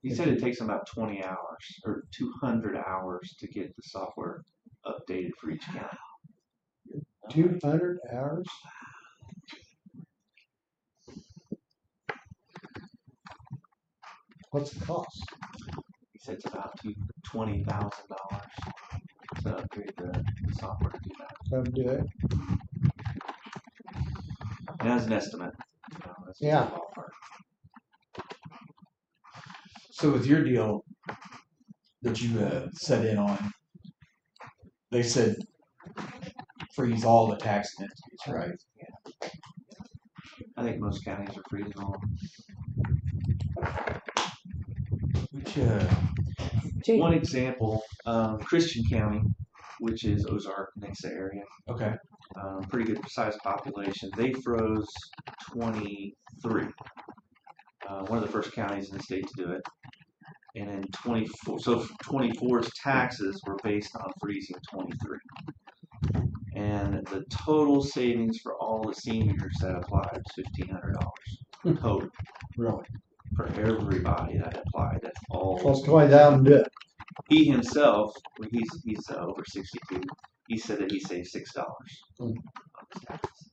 He said it takes about 20 hours or 200 hours to get the software updated for each county. 200 hours. What's the cost? He said it's about $20,000 to upgrade the software to do that. So do it. And as an estimate. You know, that's just a Yeah. ballpark. So with your deal that you set in on, they said freeze all the tax entities, right? I think most counties are freezing all. Which Jake, One example, Christian County, which is Ozark, Nixa area, okay, pretty good sized population. They froze 23. One of the first counties in the state to do it. And in 24, so 24's taxes were based on freezing 23. And the total savings for all the seniors that applied was $1,500 total Really? for everybody that applied. That's all. Plus 20,000 do it. He himself, he's over 62. He said that he saved $6 Hmm. on his taxes.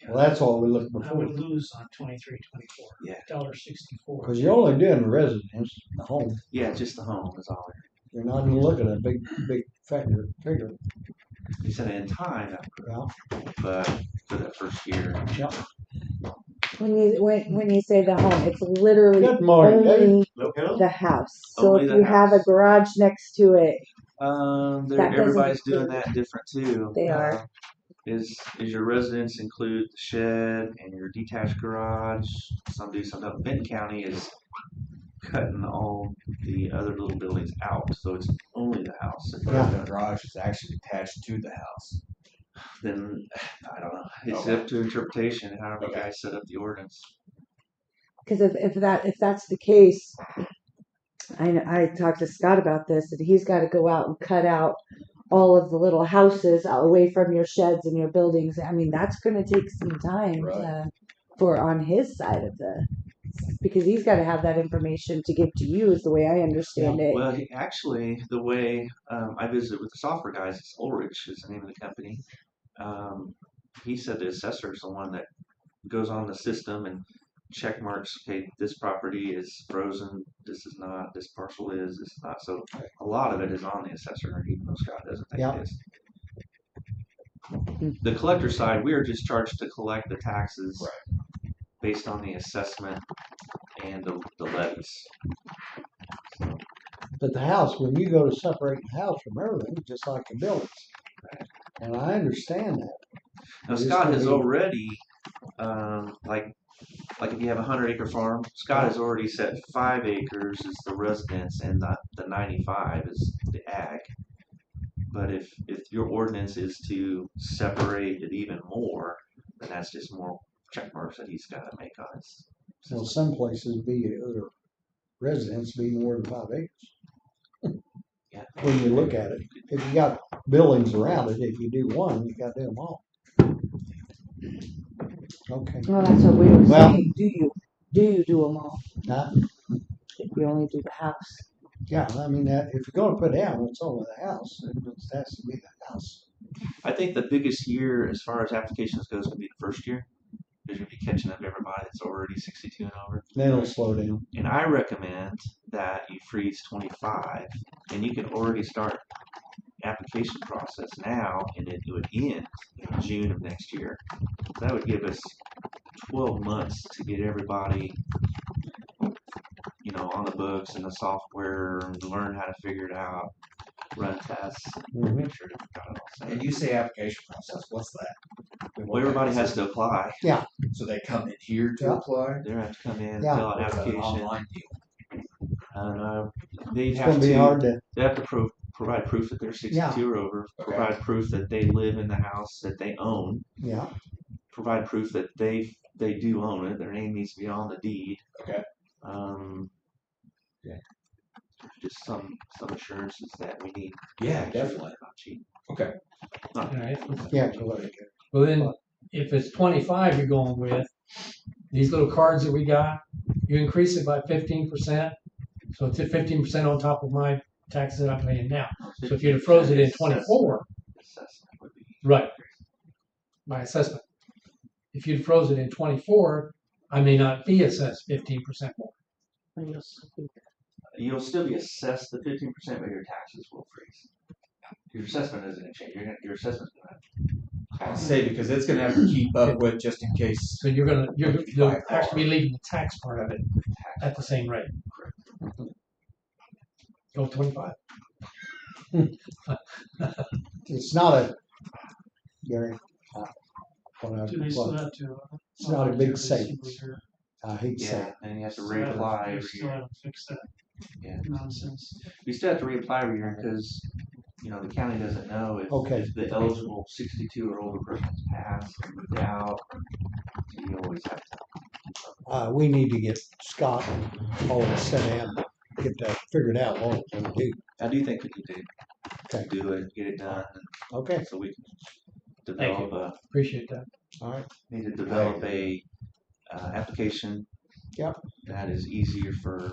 Well, that's all we look I before. would lose on 23, 24. Yeah. $1.64. Because you're only doing the residence, the home. Yeah, just the home is all. You're not even looking at a big figure. He said in time, that Yeah. but for that first year, when you say the home, it's literally Good morning, Dave. only the house. So Only if the you have a house. garage next to it, There, That doesn't everybody's doing include- that different too. They are. Is your residence include the shed and your detached garage? Some do, some don't. Benton County is cutting all the other little buildings out, so it's only the house. but if the garage is actually attached to the house. Then I don't know. It's Okay. up to interpretation. However, you Okay. guys set up the ordinance. because if that's the case, I talked to Scott about this, that he's got to go out and cut out all of the little houses away from your sheds and your buildings. I mean, that's going to take some time Right. for on his side of because he's got to have that information to give to you, is the way I understand it. Well, actually, the way I visited with the software guys, it's Ulrich is the name of the company. He said the assessor is the one that goes on the system and check marks, okay, this property is frozen, this is not, this parcel is, this is not. So a lot of it is on the assessor, even though Scott doesn't think Yeah. it is. The collector side, we are just charged to collect the taxes based on the assessment and the levies. But the house, when you go to separate the house from everything, it's just like the buildings. And I understand that. Now It is Scott gonna has be- already, like if you have a 100-acre farm, Scott has already set 5 acres is the residence and the 95 is the ag. But if your ordinance is to separate it even more, then that's just more check marks that he's got to make on his. Well, some places other residents be more than 5 acres. Yeah. When you look at it, if you got buildings around it, if you do one, you got to do them all. Okay. Well, that's what we were Well- saying. Do you do them all? Huh? If you only do the house. Yeah, I mean, if you're gonna put down, it's over the house, it has to be the house. I think the biggest year as far as applications goes would be the first year. Because you'll be catching up everybody that's already 62 and over. Then it'll slow down. And I recommend that you freeze 25, and you can already start application process now, and it would end in June of next year. So that would give us 12 months to get everybody, on the books and the software, and learn how to figure it out, run tests, and make sure that we got it all set. And you say application process, what's that? Well, everybody has to apply. So they come in here to Yeah. apply? They have to come in, Yeah. fill out an It's an application, online deal. and they'd It's have gonna be to. hard to, They have to provide proof that they're 62 or over. Okay. Provide proof that they live in the house that they own. yeah, Provide proof that they do own it. Their name needs to be on the deed. Okay. Yeah. Just some assurances that we need. Yeah, Make sure definitely. it's not cheap. Okay. All right. yeah, absolutely. Well, then, if it's 25 you're going with, these little cards that we got, you increase it by 15%. So it's at 15% on top of my taxes that I'm paying now. So if you'd have froze it in 24, Assessment would be right, my assessment. If you'd froze it in 24, I may not be assessed 15% more. You'll still be assessed the 15%, but your taxes will freeze. Your assessment isn't going to change. Your assessment's going I say because it's gonna have to keep up with just in case. So you'll actually be leaving the tax part of it at the same rate. Go 25. It's not a, Gary, Do they still have to? It's not a big every savings. single year? I hate to say Yeah, it. and you have to Still have- reapply they every Still year. haven't fixed that Yeah. nonsense. You still have to reapply every year because, the county doesn't know Okay. if the eligible 62 or older person has passed or moved out. So you always have to. We need to get Scott and all of us set down, get that figured out what we're gonna do. I do think we need to Okay. do it, get it done, Okay, so we can Thank you. develop Appreciate that. all right, need to develop a application. Yep. That is easier for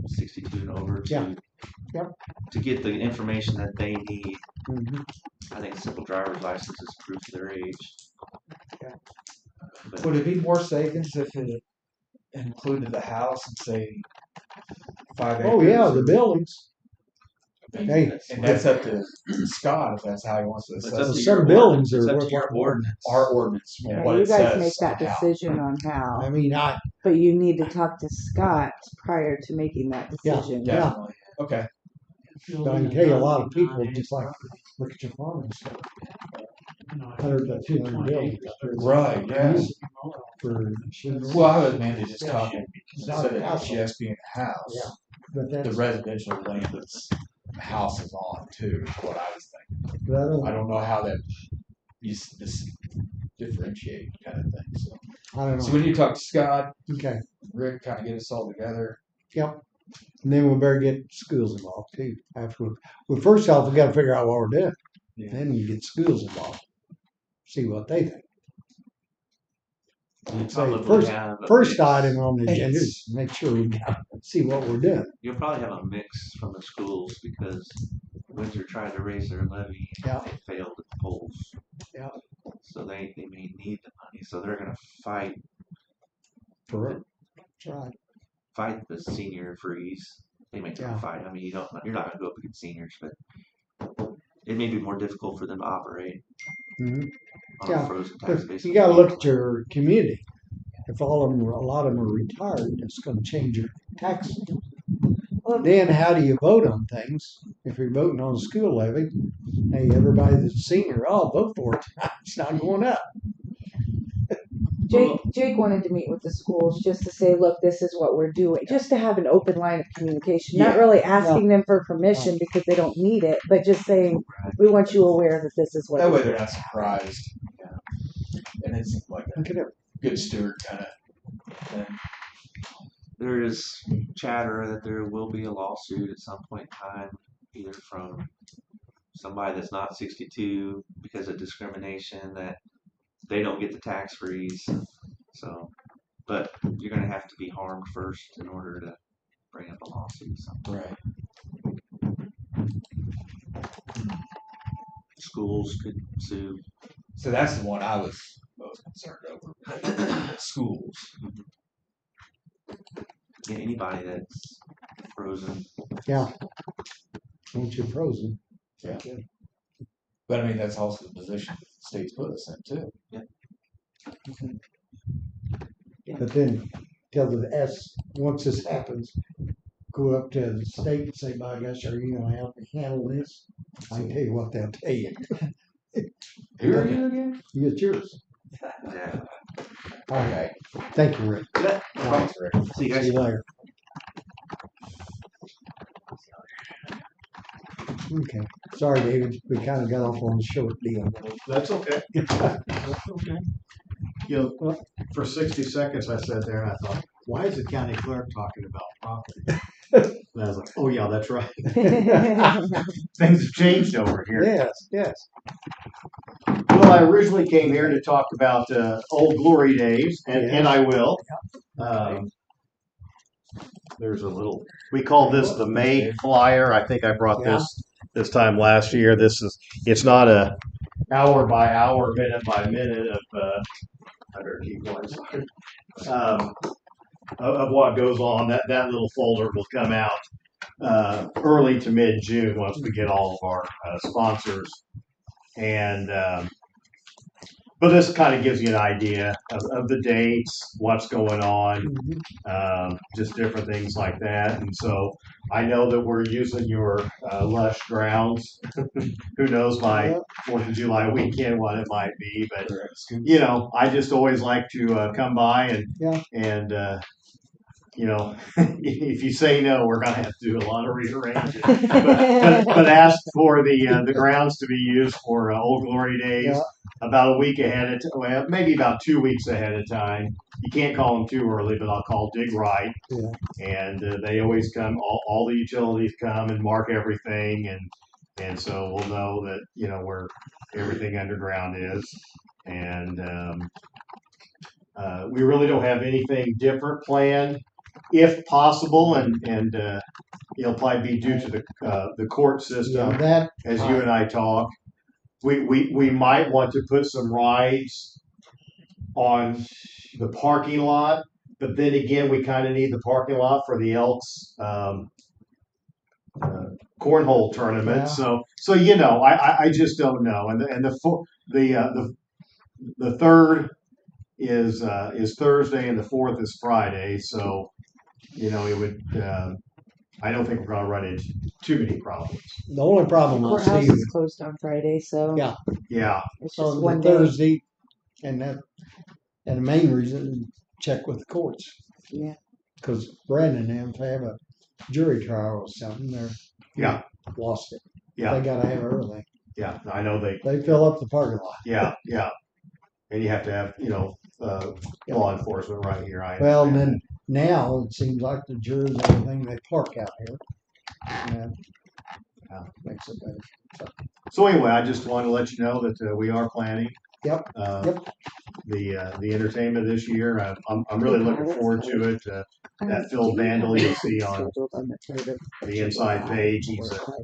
62 and over to. Yeah. Yep. To get the information that they need. mhm. I think a simple driver's license is proof of their age. Yeah. But Would it be more savings if it included the house and say 5 acres? Oh, yeah, the buildings. Hey, And that's up to Scott if that's how he wants to It's assess up it. to some your buildings ordinance. are It's up to your worth- ordinance. Our ordinance, Yeah, what you it guys says make that on how. decision on how, I mean, but you need to talk to Scott prior to making that Yeah, decision. yeah. Definitely. Okay. Feel But I can like tell you a lot of not people eight, just like, look at your farm and stuff. you know, 100 to 200 20 buildings. acres, but it's Right, yeah. For, Well, I was mainly just talking, It's not instead a of house. just being a house, Yeah. but the that's, residential land that's the house is on too, is what I was thinking. but I don't, I don't know how that this differentiate kind of thing. I don't So know. when you talk to Scott, Okay, Rick, kind of get us all together. yep. And then we better get schools involved too. Well, first off, we gotta figure out what we're doing. Yeah. Then you get schools involved. See what they think. I'd say Probably have a first mix. item on the agenda is make sure we see what we're doing. You'll probably have a mix from the schools because Windsor tried to raise their levy and Yeah. they failed at the polls. Yeah. So they may need the money. So they're gonna fight That's right. the senior freeze. They may try Yeah. to fight. I mean, you're not gonna go up against seniors, but it may be more difficult for them to operate Mhm. on Yeah, a frozen tax But basis. you gotta look at your community. If a lot of them are retired, it's gonna change your tax. Then how do you vote on things? If you're voting on a school levy, hey, everybody that's a senior, I'll vote for it. It's not going up. Jake wanted to meet with the schools just to say, look, this is what we're doing, just to have an open line of communication. Not Yeah. really asking them for permission because they don't need it, but just saying, we want you aware that this is what. That we're way they're doing." not surprised. And it seems like a Look at it. good steward kind of thing. There is chatter that there will be a lawsuit at some point in time, either from somebody that's not 62 because of discrimination, that they don't get the tax freeze. So, but you're going to have to be harmed first in order to bring up a lawsuit. So Right. Schools could sue. So that's the one I was most concerned over. Schools. Yeah, anybody that's frozen. Yeah. Once you're frozen. Yeah. But I mean, that's also the position the state's put us in too. But then tell the S, once this happens, go up to the state and say, by gosh, are you gonna help me handle this? I can tell you what they'll tell you. Who are you again? You get yours. Yeah. All right. Thank you, Rick. Thanks, Rick. See you See guys. you later. Okay. Sorry, David. We kind of got off on a short deal. That's okay. You know, for 60 seconds I sat there and I thought, why is the county clerk talking about property? And I was like, oh yeah, that's right. Things have changed over here. Yes, yes. Well, I originally came here to talk about old glory days, and I will. There's a little, we call this the May flyer. I think I brought this time last year. It's not a hour by hour, minute by minute of, I better keep going, sorry, of what goes on. That little folder will come out early to mid-June once we get all of our sponsors. And but this kind of gives you an idea of the dates, what's going on, just different things like that. And so I know that we're using your lush grounds. Who knows by 4th of July weekend what it might be, but you know, I just always like to come by and you know, if you say no, we're going to have to do a lot of rearranging. but ask for the grounds to be used for Old Glory Days about a week ahead of well, maybe about 2 weeks ahead of time. You can't call them too early, but I'll call Dig Right. And they always come. All the utilities come and mark everything, and so we'll know that you know where everything underground is. And we really don't have anything different planned. If possible, and it'll probably be due to the court system, as you and I talk, we might want to put some rides on the parking lot, but then again, we kind of need the parking lot for the Elks cornhole tournament. So you know, I just don't know, and the third is Thursday and the 4th is Friday, so. You know, it would. I don't think we're going to run into too many problems. The only problem I Courthouse see is closed on Friday, so Yeah. it's just on one the day. Thursday, and the main reason check with the courts. Yeah. Because Brandon and them, if they have a jury trial or something, they're lost it. Yeah. They got to have it early. Yeah, I know they. They fill up the parking lot. Yeah, and you have to have law enforcement right here. Well, and then now it seems like the jurors and everything they park out here. And that makes it better. So anyway, I just want to let you know that we are planning. Yep. The entertainment this year. I'm really looking forward to it. That Phil Vandal you'll see on the inside page.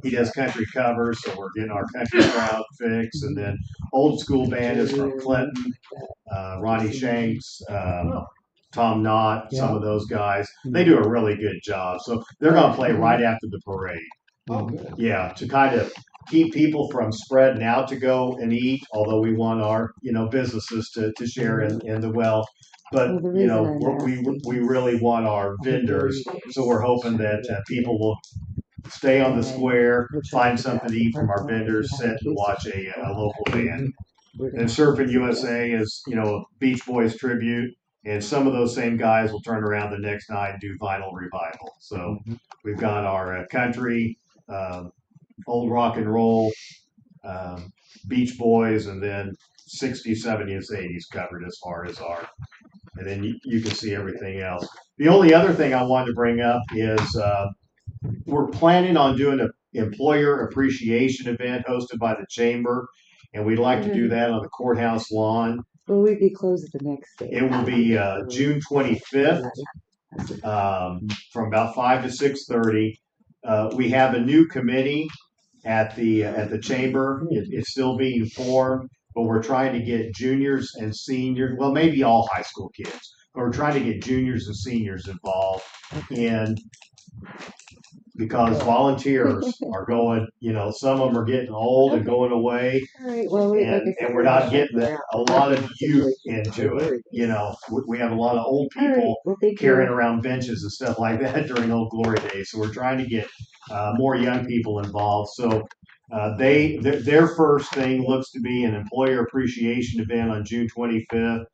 He does country covers, so we're getting our country crowd fix. And then old school band is from Clinton, Ronnie Shanks, Tom Knott, some of those guys. They do a really good job. So they're going to play right after the parade. Oh, good. Yeah, to kind of keep people from spreading out to go and eat, although we want our, businesses to share in the wealth. But, we really want our vendors. So we're hoping that people will stay on the square, find something to eat from our vendors, sit and watch a local band. And Surfing USA is, a Beach Boys tribute. And some of those same guys will turn around the next night and do vinyl revival. So we've got our country, old rock and roll, Beach Boys, and then 60s, 70s, 80s covered as far as and then you can see everything else. The only other thing I wanted to bring up is we're planning on doing an employer appreciation event hosted by the chamber, and we'd like to do that on the courthouse lawn. Will we be closed the next day? It will be June 25th from about 5 to 6:30. We have a new committee at the chamber. It's still being formed, but we're trying to get juniors and seniors, well, maybe all high school kids, but we're trying to get juniors and seniors involved in, because volunteers are going, some of them are getting old and going away, All right, well, and we're not getting a lot of youth into it. We have a lot of old All right, people well, thank carrying you. around benches and stuff like that during Old Glory Days. So we're trying to get more young people involved. So their first thing looks to be an employer appreciation event on June 25th.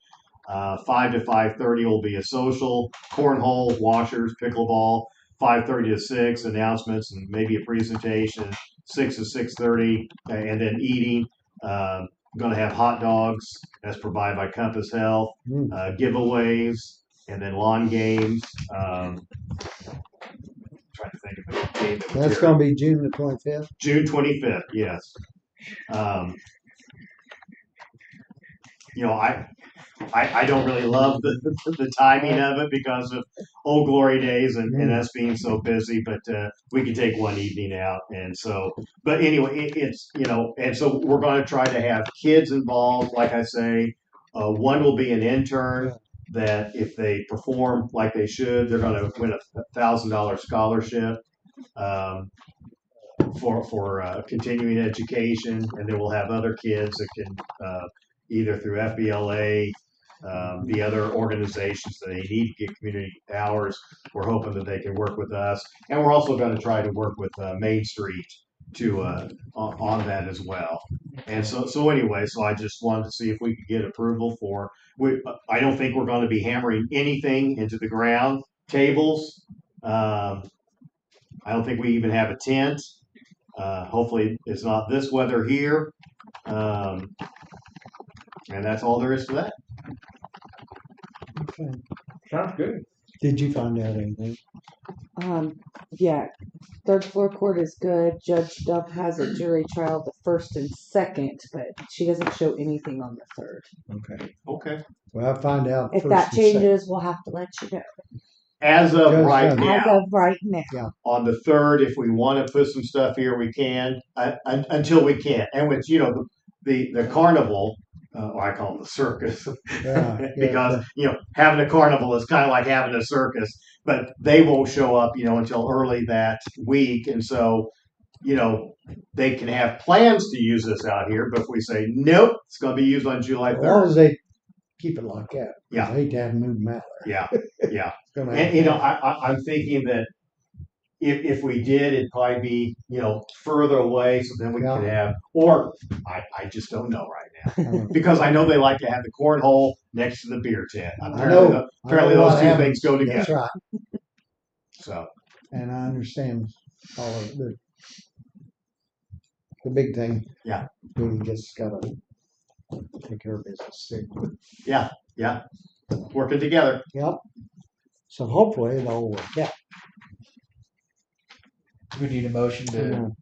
5 to 5:30 will be a social, cornhole, washers, pickleball. 5:30 to 6 announcements and maybe a presentation. 6 to 6:30, and then eating. Going to have hot dogs as provided by Compass Health. Giveaways, and then lawn games. Trying to think of a game. That's going to be June the 25th. June 25th, yes. I don't really love the timing of it because of Old Glory Days and us being so busy, but we could take one evening out. And so, but anyway, it's, and so we're going to try to have kids involved. Like I say, one will be an intern that if they perform like they should, they're going to win a $1,000 scholarship for continuing education. And then we'll have other kids that can either through FBLA, the other organizations that they need to get community hours. We're hoping that they can work with us, and we're also going to try to work with Main Street to on that as well. And so anyway, so I just wanted to see if we could get approval for. I don't think we're going to be hammering anything into the ground. Tables. I don't think we even have a tent. Hopefully, it's not this weather here. And that's all there is to that. Okay. Sounds good. Did you find out anything? Yeah, third floor court is good. Judge Duff has a jury trial the 1st and 2nd, but she doesn't show anything on the 3rd. Okay. Well, I'll find out. If first that and second. changes, we'll have to let you know. As of Judge right Dunn. now. As of right now. On the 3rd, if we want to put some stuff here, we can. Until we can't. And with the carnival, or I call it the circus, because having a carnival is kind of like having a circus. But they won't show up, until early that week, and so they can have plans to use this out here. But if we say nope, it's going to be used on July As long 3rd. as they keep it like that. Yeah. I hate to have them move them out there. Yeah. It's gonna And happen. I'm thinking that if we did, it'd probably be further away, so then we could have. Or I just don't know right now because I know they like to have the cornhole next to the beer tent. Apparently those two things go together. That's right. So And I understand all of the big thing. Yeah. We just gotta take care of business too. yeah, working together. Yep. So hopefully it'll all work out. We need a motion You to, know,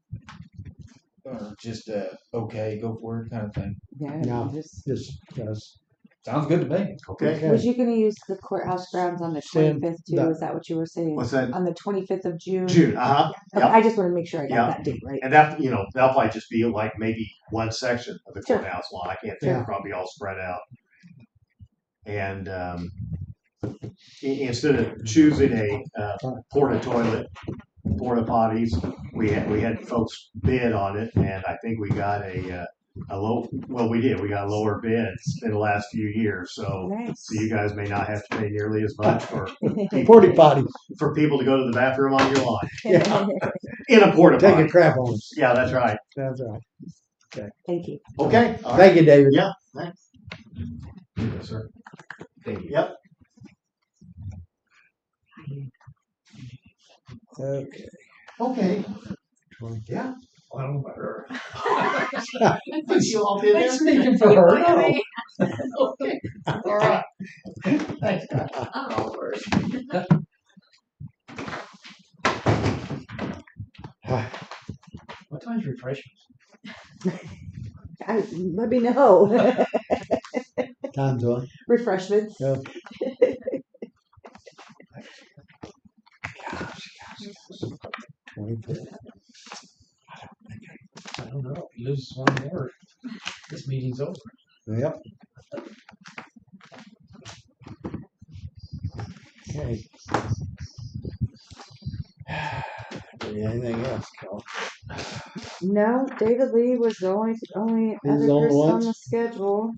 or just okay, go for it kind of thing. Yeah, No. just. just because Sounds good to me. Okay. Was you going to use the courthouse grounds on the Send 25th too? that- Is that what you were saying? What's that? On the 25th of June? June. Okay, Yep. I just want to make sure I got Yeah. that date right. And that that'll probably just be like maybe one section of the Sure. courthouse lawn. I can't think. Yeah. It'll probably all spread out. And instead of choosing a porta toilet, porta potties, we had folks bid on it, and I think we got a low. Well, we did. We got lower bids in the last few years. So Nice. you guys may not have to pay nearly as much for porta potty, for people to go to the bathroom on your lawn yeah, in a porta take potty. a crap on us. Yeah, that's right. That's right. Thank you. Okay. All right. Thank you, David. Yeah. Thanks. Yes, sir. Thank you. Yep. Okay. Okay. Yeah. I don't know about her. You all did I'm speaking for her. No. Okay. All right. Thanks, guys. What time's refreshments? Let me know. Time's on. Refreshments. Yeah. Gosh. 25th. I don't think just one more. This meeting's over. Yep. Okay. Anything else, Cal? No, David Lee was the only He's other the only person on one? the schedule.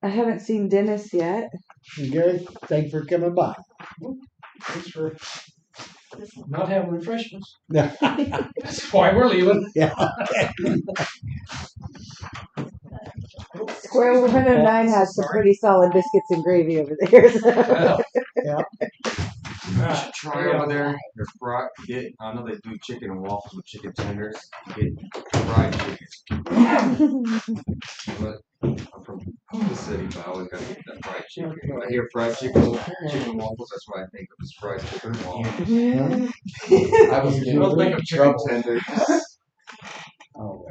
I haven't seen Dennis yet. Gary, thank you for coming by. Thanks for not having refreshments. Yeah. That's why we're leaving. Square 109 has some pretty solid biscuits and gravy over there. So. You should try over there. They're fried. I know they do chicken and waffles with chicken tenders. Get fried chicken. But I'm from the city, but I always gotta get that fried chicken. When I hear fried chicken, chicken waffles, that's what I think of as fried chicken and waffles. I was getting Don't think of chicken trouble. Tenders. Oh.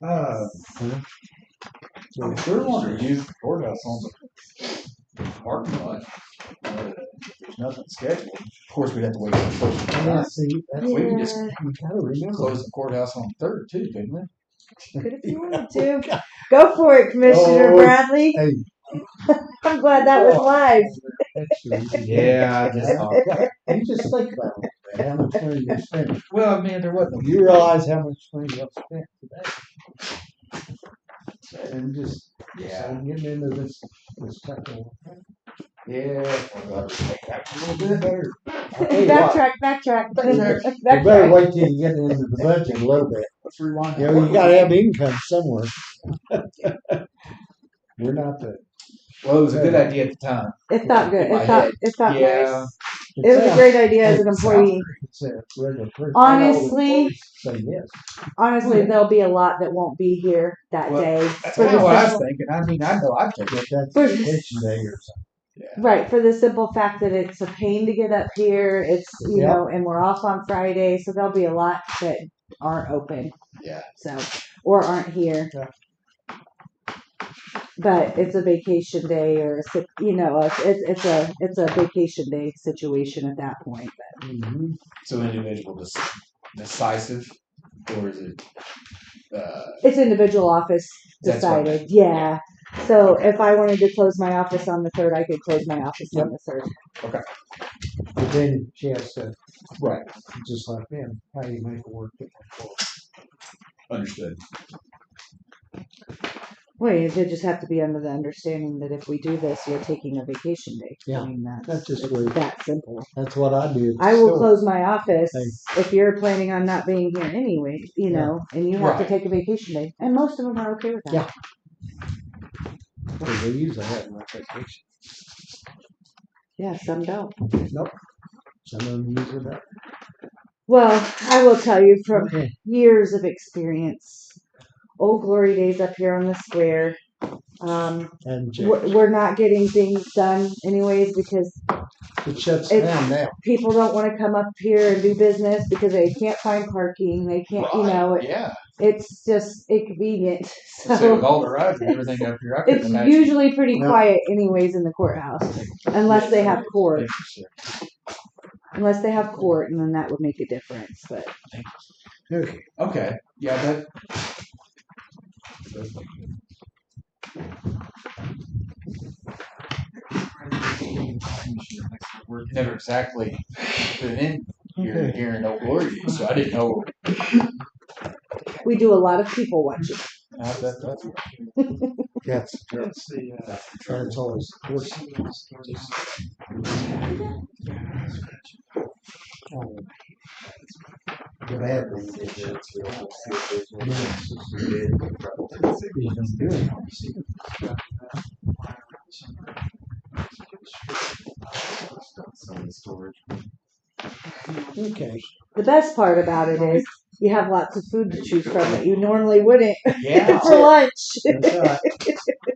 Oh, I'm sure wanting to use the courthouse on the parking lot. There's nothing scheduled. Of course, we'd have to wait for the first Yeah, one. see, that's, We could just you gotta remember. close the courthouse on the 3rd too, couldn't we? Good if you wanted to. Go for it, Commissioner Oh, Bradley. Hey. I'm glad that was live. Yeah, I just thought. You just think about it, how much money you spent. Well, I mean, there wasn't. You realize how much money you spent today? And just so getting into this type of. Yeah. Well, a little bit better. I'll tell you what, Backtrack. you better wait till you get into the budget a little bit. Let's rewind. You know, you gotta have income somewhere. We're not the. Well, it was a good idea at the time. It felt good. In my It felt. head. It felt Yeah. nice. It was a great idea as an It sounds employee. It's a regular person. Honestly, Say yes. honestly, there'll be a lot that won't be here that Well, day. That's For kind of the what I was simple- thinking. I mean, I know I'd take But it. that's For- vacation day or something. Yeah. Right, for the simple fact that it's a pain to get up here. It's you Yep. know, and we're off on Friday, so there'll be a lot that aren't open. Yeah. So or aren't here. Yeah. But it's a vacation day, or it's a vacation day situation at that point. But Mm-hmm. So individual decisive, or is it? it's individual office That's what I decided. meant. Yeah. So if I wanted to close my office on the 3rd, I could close my office on the 3rd. But then she has to, Right. just like them, how do you make it work? Understood. Well, you did just have to be under the understanding that if we do this, you're taking a vacation day. Yeah, I mean, that's just it's weird. that simple. That's what I do. I will Still, close my office Hey. if you're planning on not being here anyway, you know, and you have to Right. take a vacation day. And most of them are okay with that. Yeah. Because they usually have my vacation. Yeah, some don't. Nope. Some of them use it up. Well, I will tell you from Okay. years of experience, Old Glory Days up here on the square. And We're not getting things done anyways because it shuts it- down now. people don't want to come up here and do business because they can't find parking. They can't, you know, Yeah. it's just inconvenient. So So with all the rides and everything up here, I couldn't it's imagine. usually pretty No. quiet anyways in the courthouse, unless they have court. Yeah, for sure. Unless they have court, and then that would make a difference. But Okay. Okay. Yeah, that. We're never exactly been in here in Old Glory, so I didn't know. we do a lot of people watching. That's That's That's the, that's always worse. The bad thing is that he's been doing it. Okay. The best part about it is you have lots of food to choose from that you normally wouldn't Yeah. for lunch. That's right.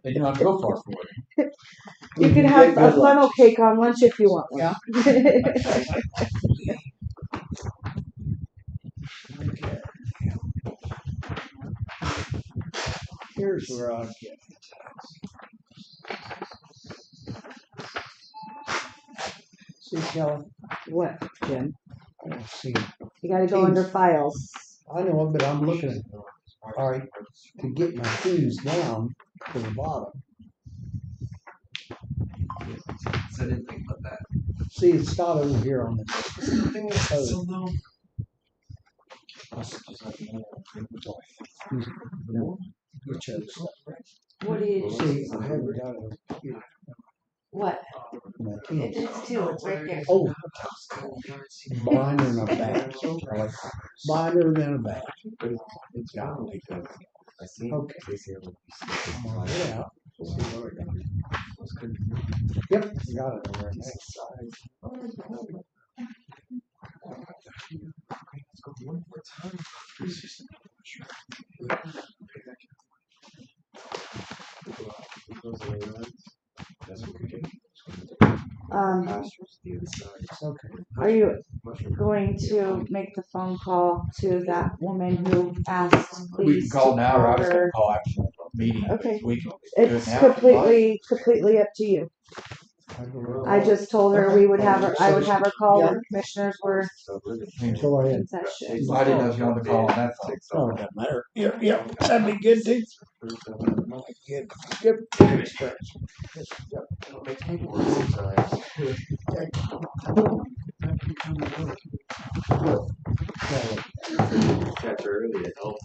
They do not go far for it. You can have a funnel cake on lunch if you want one. Here's where I get. See, Kelly, What, Jim? I don't see. You gotta go under files. I know it, but I'm looking at it. All right, to get my keys down to the bottom. So I didn't think about that. See, it's not over here on this. Oh, you chose that. What do you, See, I haven't got it here. what? My It keys. is too, it's right there. Oh, binder and a bag. Binder and a bag. It's got like that. I see. Okay. Casey, I I'm gonna get out. See what I got. was good. Yep, got it over there. Let's go one more time. That's what we get. Okay. Are you going to make the phone call to that woman who asked, We please? can call now, or I was call gonna her? call after the meeting. Okay. We can do it It's now. completely up to you. I just told her we would have her, I would have her call when commissioners were Go ahead. in session. I didn't know if you wanted to call on that phone. Oh, doesn't matter. Yep, that'd be good too. Good experience. Catch early, it helps.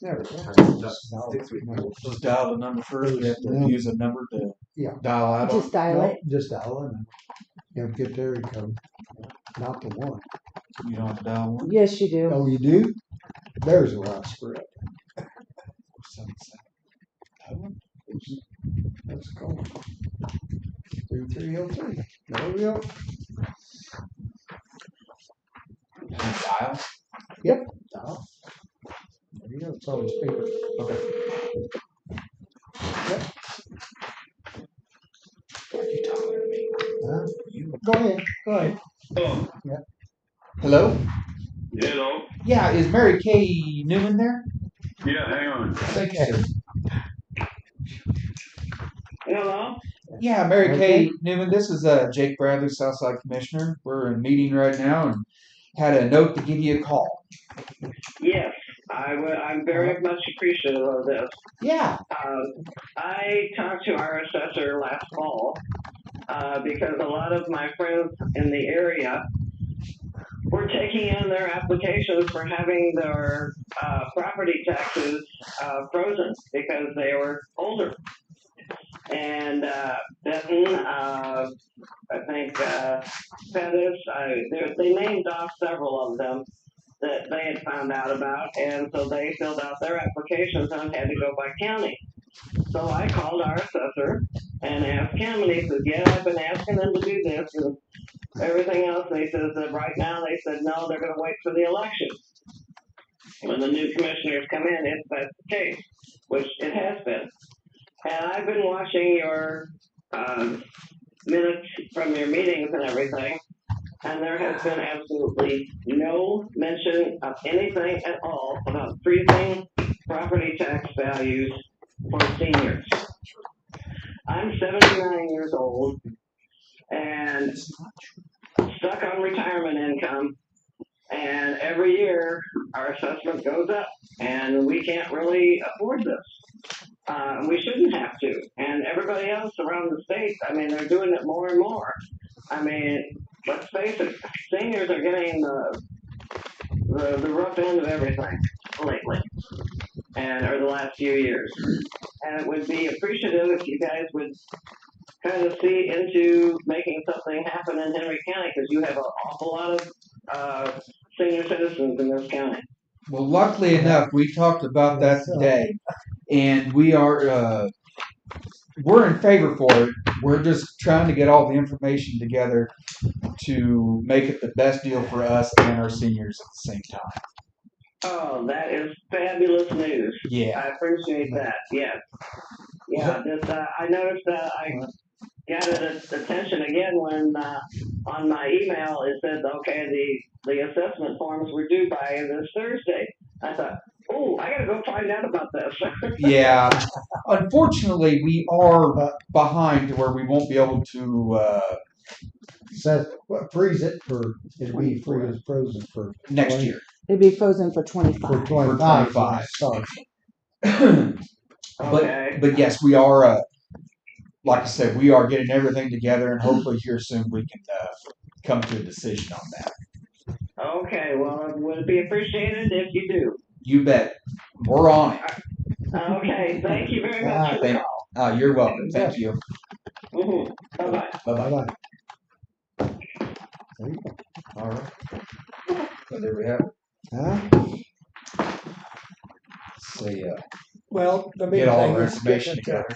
There we go. Just dial the number first. We have to use a number to Yeah. dial out. Just dial it. Just dial it. You know, get there, you come. Not the one. You don't have to dial one. Yes, you do. Oh, you do? There's where I screw up. Let's go. 3303. There we go. Dial. Dial. There you go. It's on the speaker. You talking to me? Huh? Go ahead. Go ahead. Hello? Hello. Yeah, is Mary Kay Newman there? Yeah, hang on. Thank you, sir. Hello. Yeah, Mary Okay. Kay Newman, this is Jake Bradley, Southside Commissioner. We're in a meeting right now and had a note to give you a call. Yes, I'm very much appreciative of this. Yeah. I talked to our assessor last fall because a lot of my friends in the area were taking in their applications for having their property taxes frozen because they were older. And Benton, I think Pettis, they named off several of them that they had found out about, and so they filled out their applications and had to go by county. So I called our assessor and asked him, and he said, yeah, I've been asking them to do this and everything else. And he says that right now they said, no, they're going to wait for the election. When the new commissioners come in, if that's the case, which it has been. And I've been watching your minutes from your meetings and everything, and there has been absolutely no mention of anything at all about freezing property tax values for seniors. I'm 79 years old and stuck on retirement income, and every year our assessment goes up, and we can't really afford this. We shouldn't have to. And everybody else around the state, I mean, they're doing it more and more. I mean, let's face it, seniors are getting the rough end of everything lately, or the last few years. And it would be appreciative if you guys would kind of see into making something happen in Henry County, because you have an awful lot of senior citizens in this county. Well, luckily enough, we talked about that today, and we are we're in favor for it. We're just trying to get all the information together to make it the best deal for us and our seniors at the same time. Oh, that is fabulous news. Yeah. I appreciate that. Yes. Yeah. Just I noticed I got it attention again when on my email it said, okay, the assessment forms were due by this Thursday. I thought, oh, I got to go find out about this. Yeah. Unfortunately, we are behind to where we won't be able to freeze it it'll be frozen for Next year. It'd be frozen for 25. for 25. 25. Sorry. Okay. But yes, we are. Like I said, we are getting everything together, and hopefully here soon we can come to a decision on that. Okay, well, it would be appreciated if you do. You bet. We're on it. Okay, thank you very much for the Thank- call. You're welcome. Thank you. Mm-hmm. Bye-bye. Bye bye. Bye-bye. There you go. All right. So there we have it. Huh? See, Well, the get all our information together.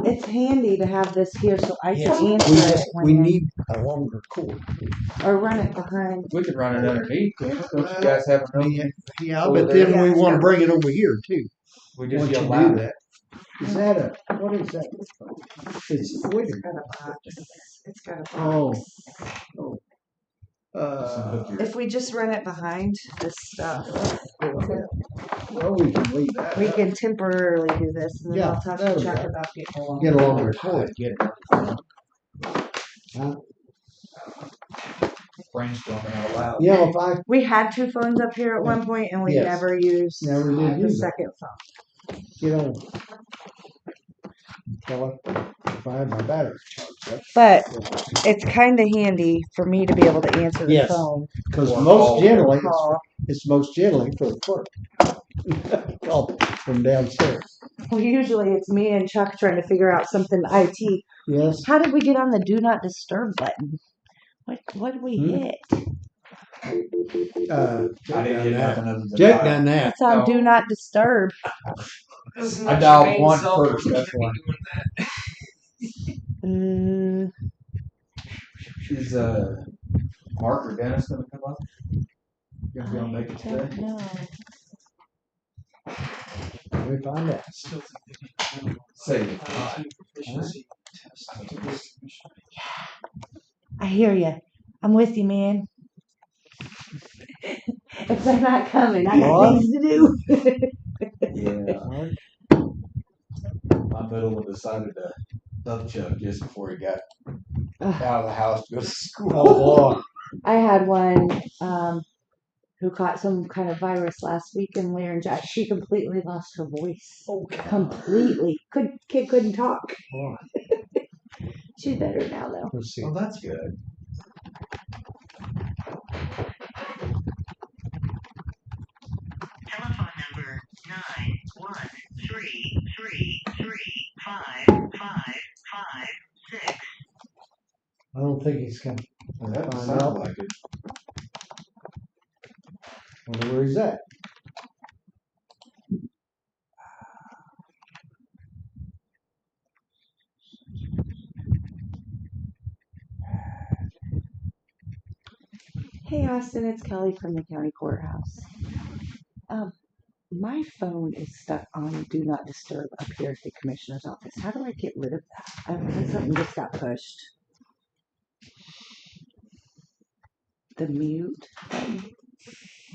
It's handy to have this here so I can Yes, answer it we when- need a longer cord. or run it behind. We could run it underneath. Don't you guys have an opening? Yeah, Over but there. then we want to bring it over here too. We Once just you yell do loud. that. Is that what is that? It's wood. It's got a box. It's got a box. Oh. If we just run it behind this stuff, Well, we can leave that. we can temporarily do this, and then Yeah, I'll talk there to we Chuck go. about getting along. Get a longer cord. Get it. Brainstorming out loud. Yeah, if I We had 2 phones up here at one point, and we Yes. never used Never did the use it. second phone. Well, if I had my battery charged up. But it's kind of handy for me to be able to answer the Yes. phone. Because Or most call. generally, Call. it's most generally for the clerk. Call from downstairs. Well, usually it's me and Chuck trying to figure out something IT. Yes. How did we get on the do not disturb button? What did we hit? I didn't get nothing other than Jack dial. done that. It's on do not disturb. I dialed one first. That's why. Is Mark or Dennis gonna come up? You gonna be able to make it today? No. Let me find out. Still think they need to Say it. proficiency test. I hear you. I'm with you, man. If they're not coming, I got What? things to do. Yeah. My middle one decided to dump Chuck just before he got out of the house to go to school. Oh, boy. I had one who caught some kind of virus last week in laryngitis. She completely lost her voice. Completely. Kid couldn't talk. Boy. She's better now, though. Let's see. Well, that's good. Telephone number 913335556. I don't think he's coming. Well, that Find sounds out. like it. Wonder where he's at. Hey, Austin, it's Kelly from the county courthouse. My phone is stuck on Do Not Disturb up here at the commissioner's office. How do I get rid of that? I think something just got pushed. The mute button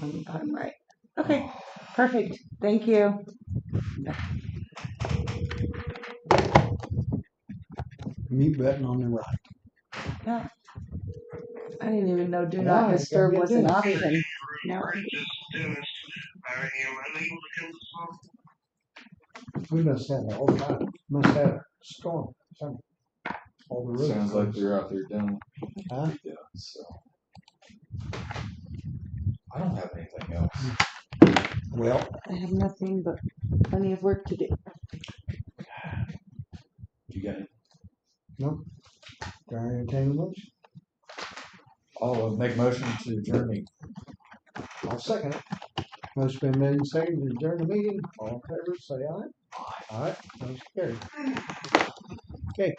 on the bottom right. Okay, perfect. Thank you. Mute button on the right. Yeah. I didn't even know Do Yeah, Not you Disturb gotta was get an this. option. No. We must have it all the time. Must have a storm. Something. All the roads. Sounds like they're out there doing Huh? what they're doing, so. I don't have anything else. Well, I have nothing but plenty of work to do. You got it? nope. Do I entertain a motion? I'll make a motion to adjourn me. I'll second it. Motion been made and seconded to adjourn the meeting. All in favor, say aye. Aye. Motion carried. Okay.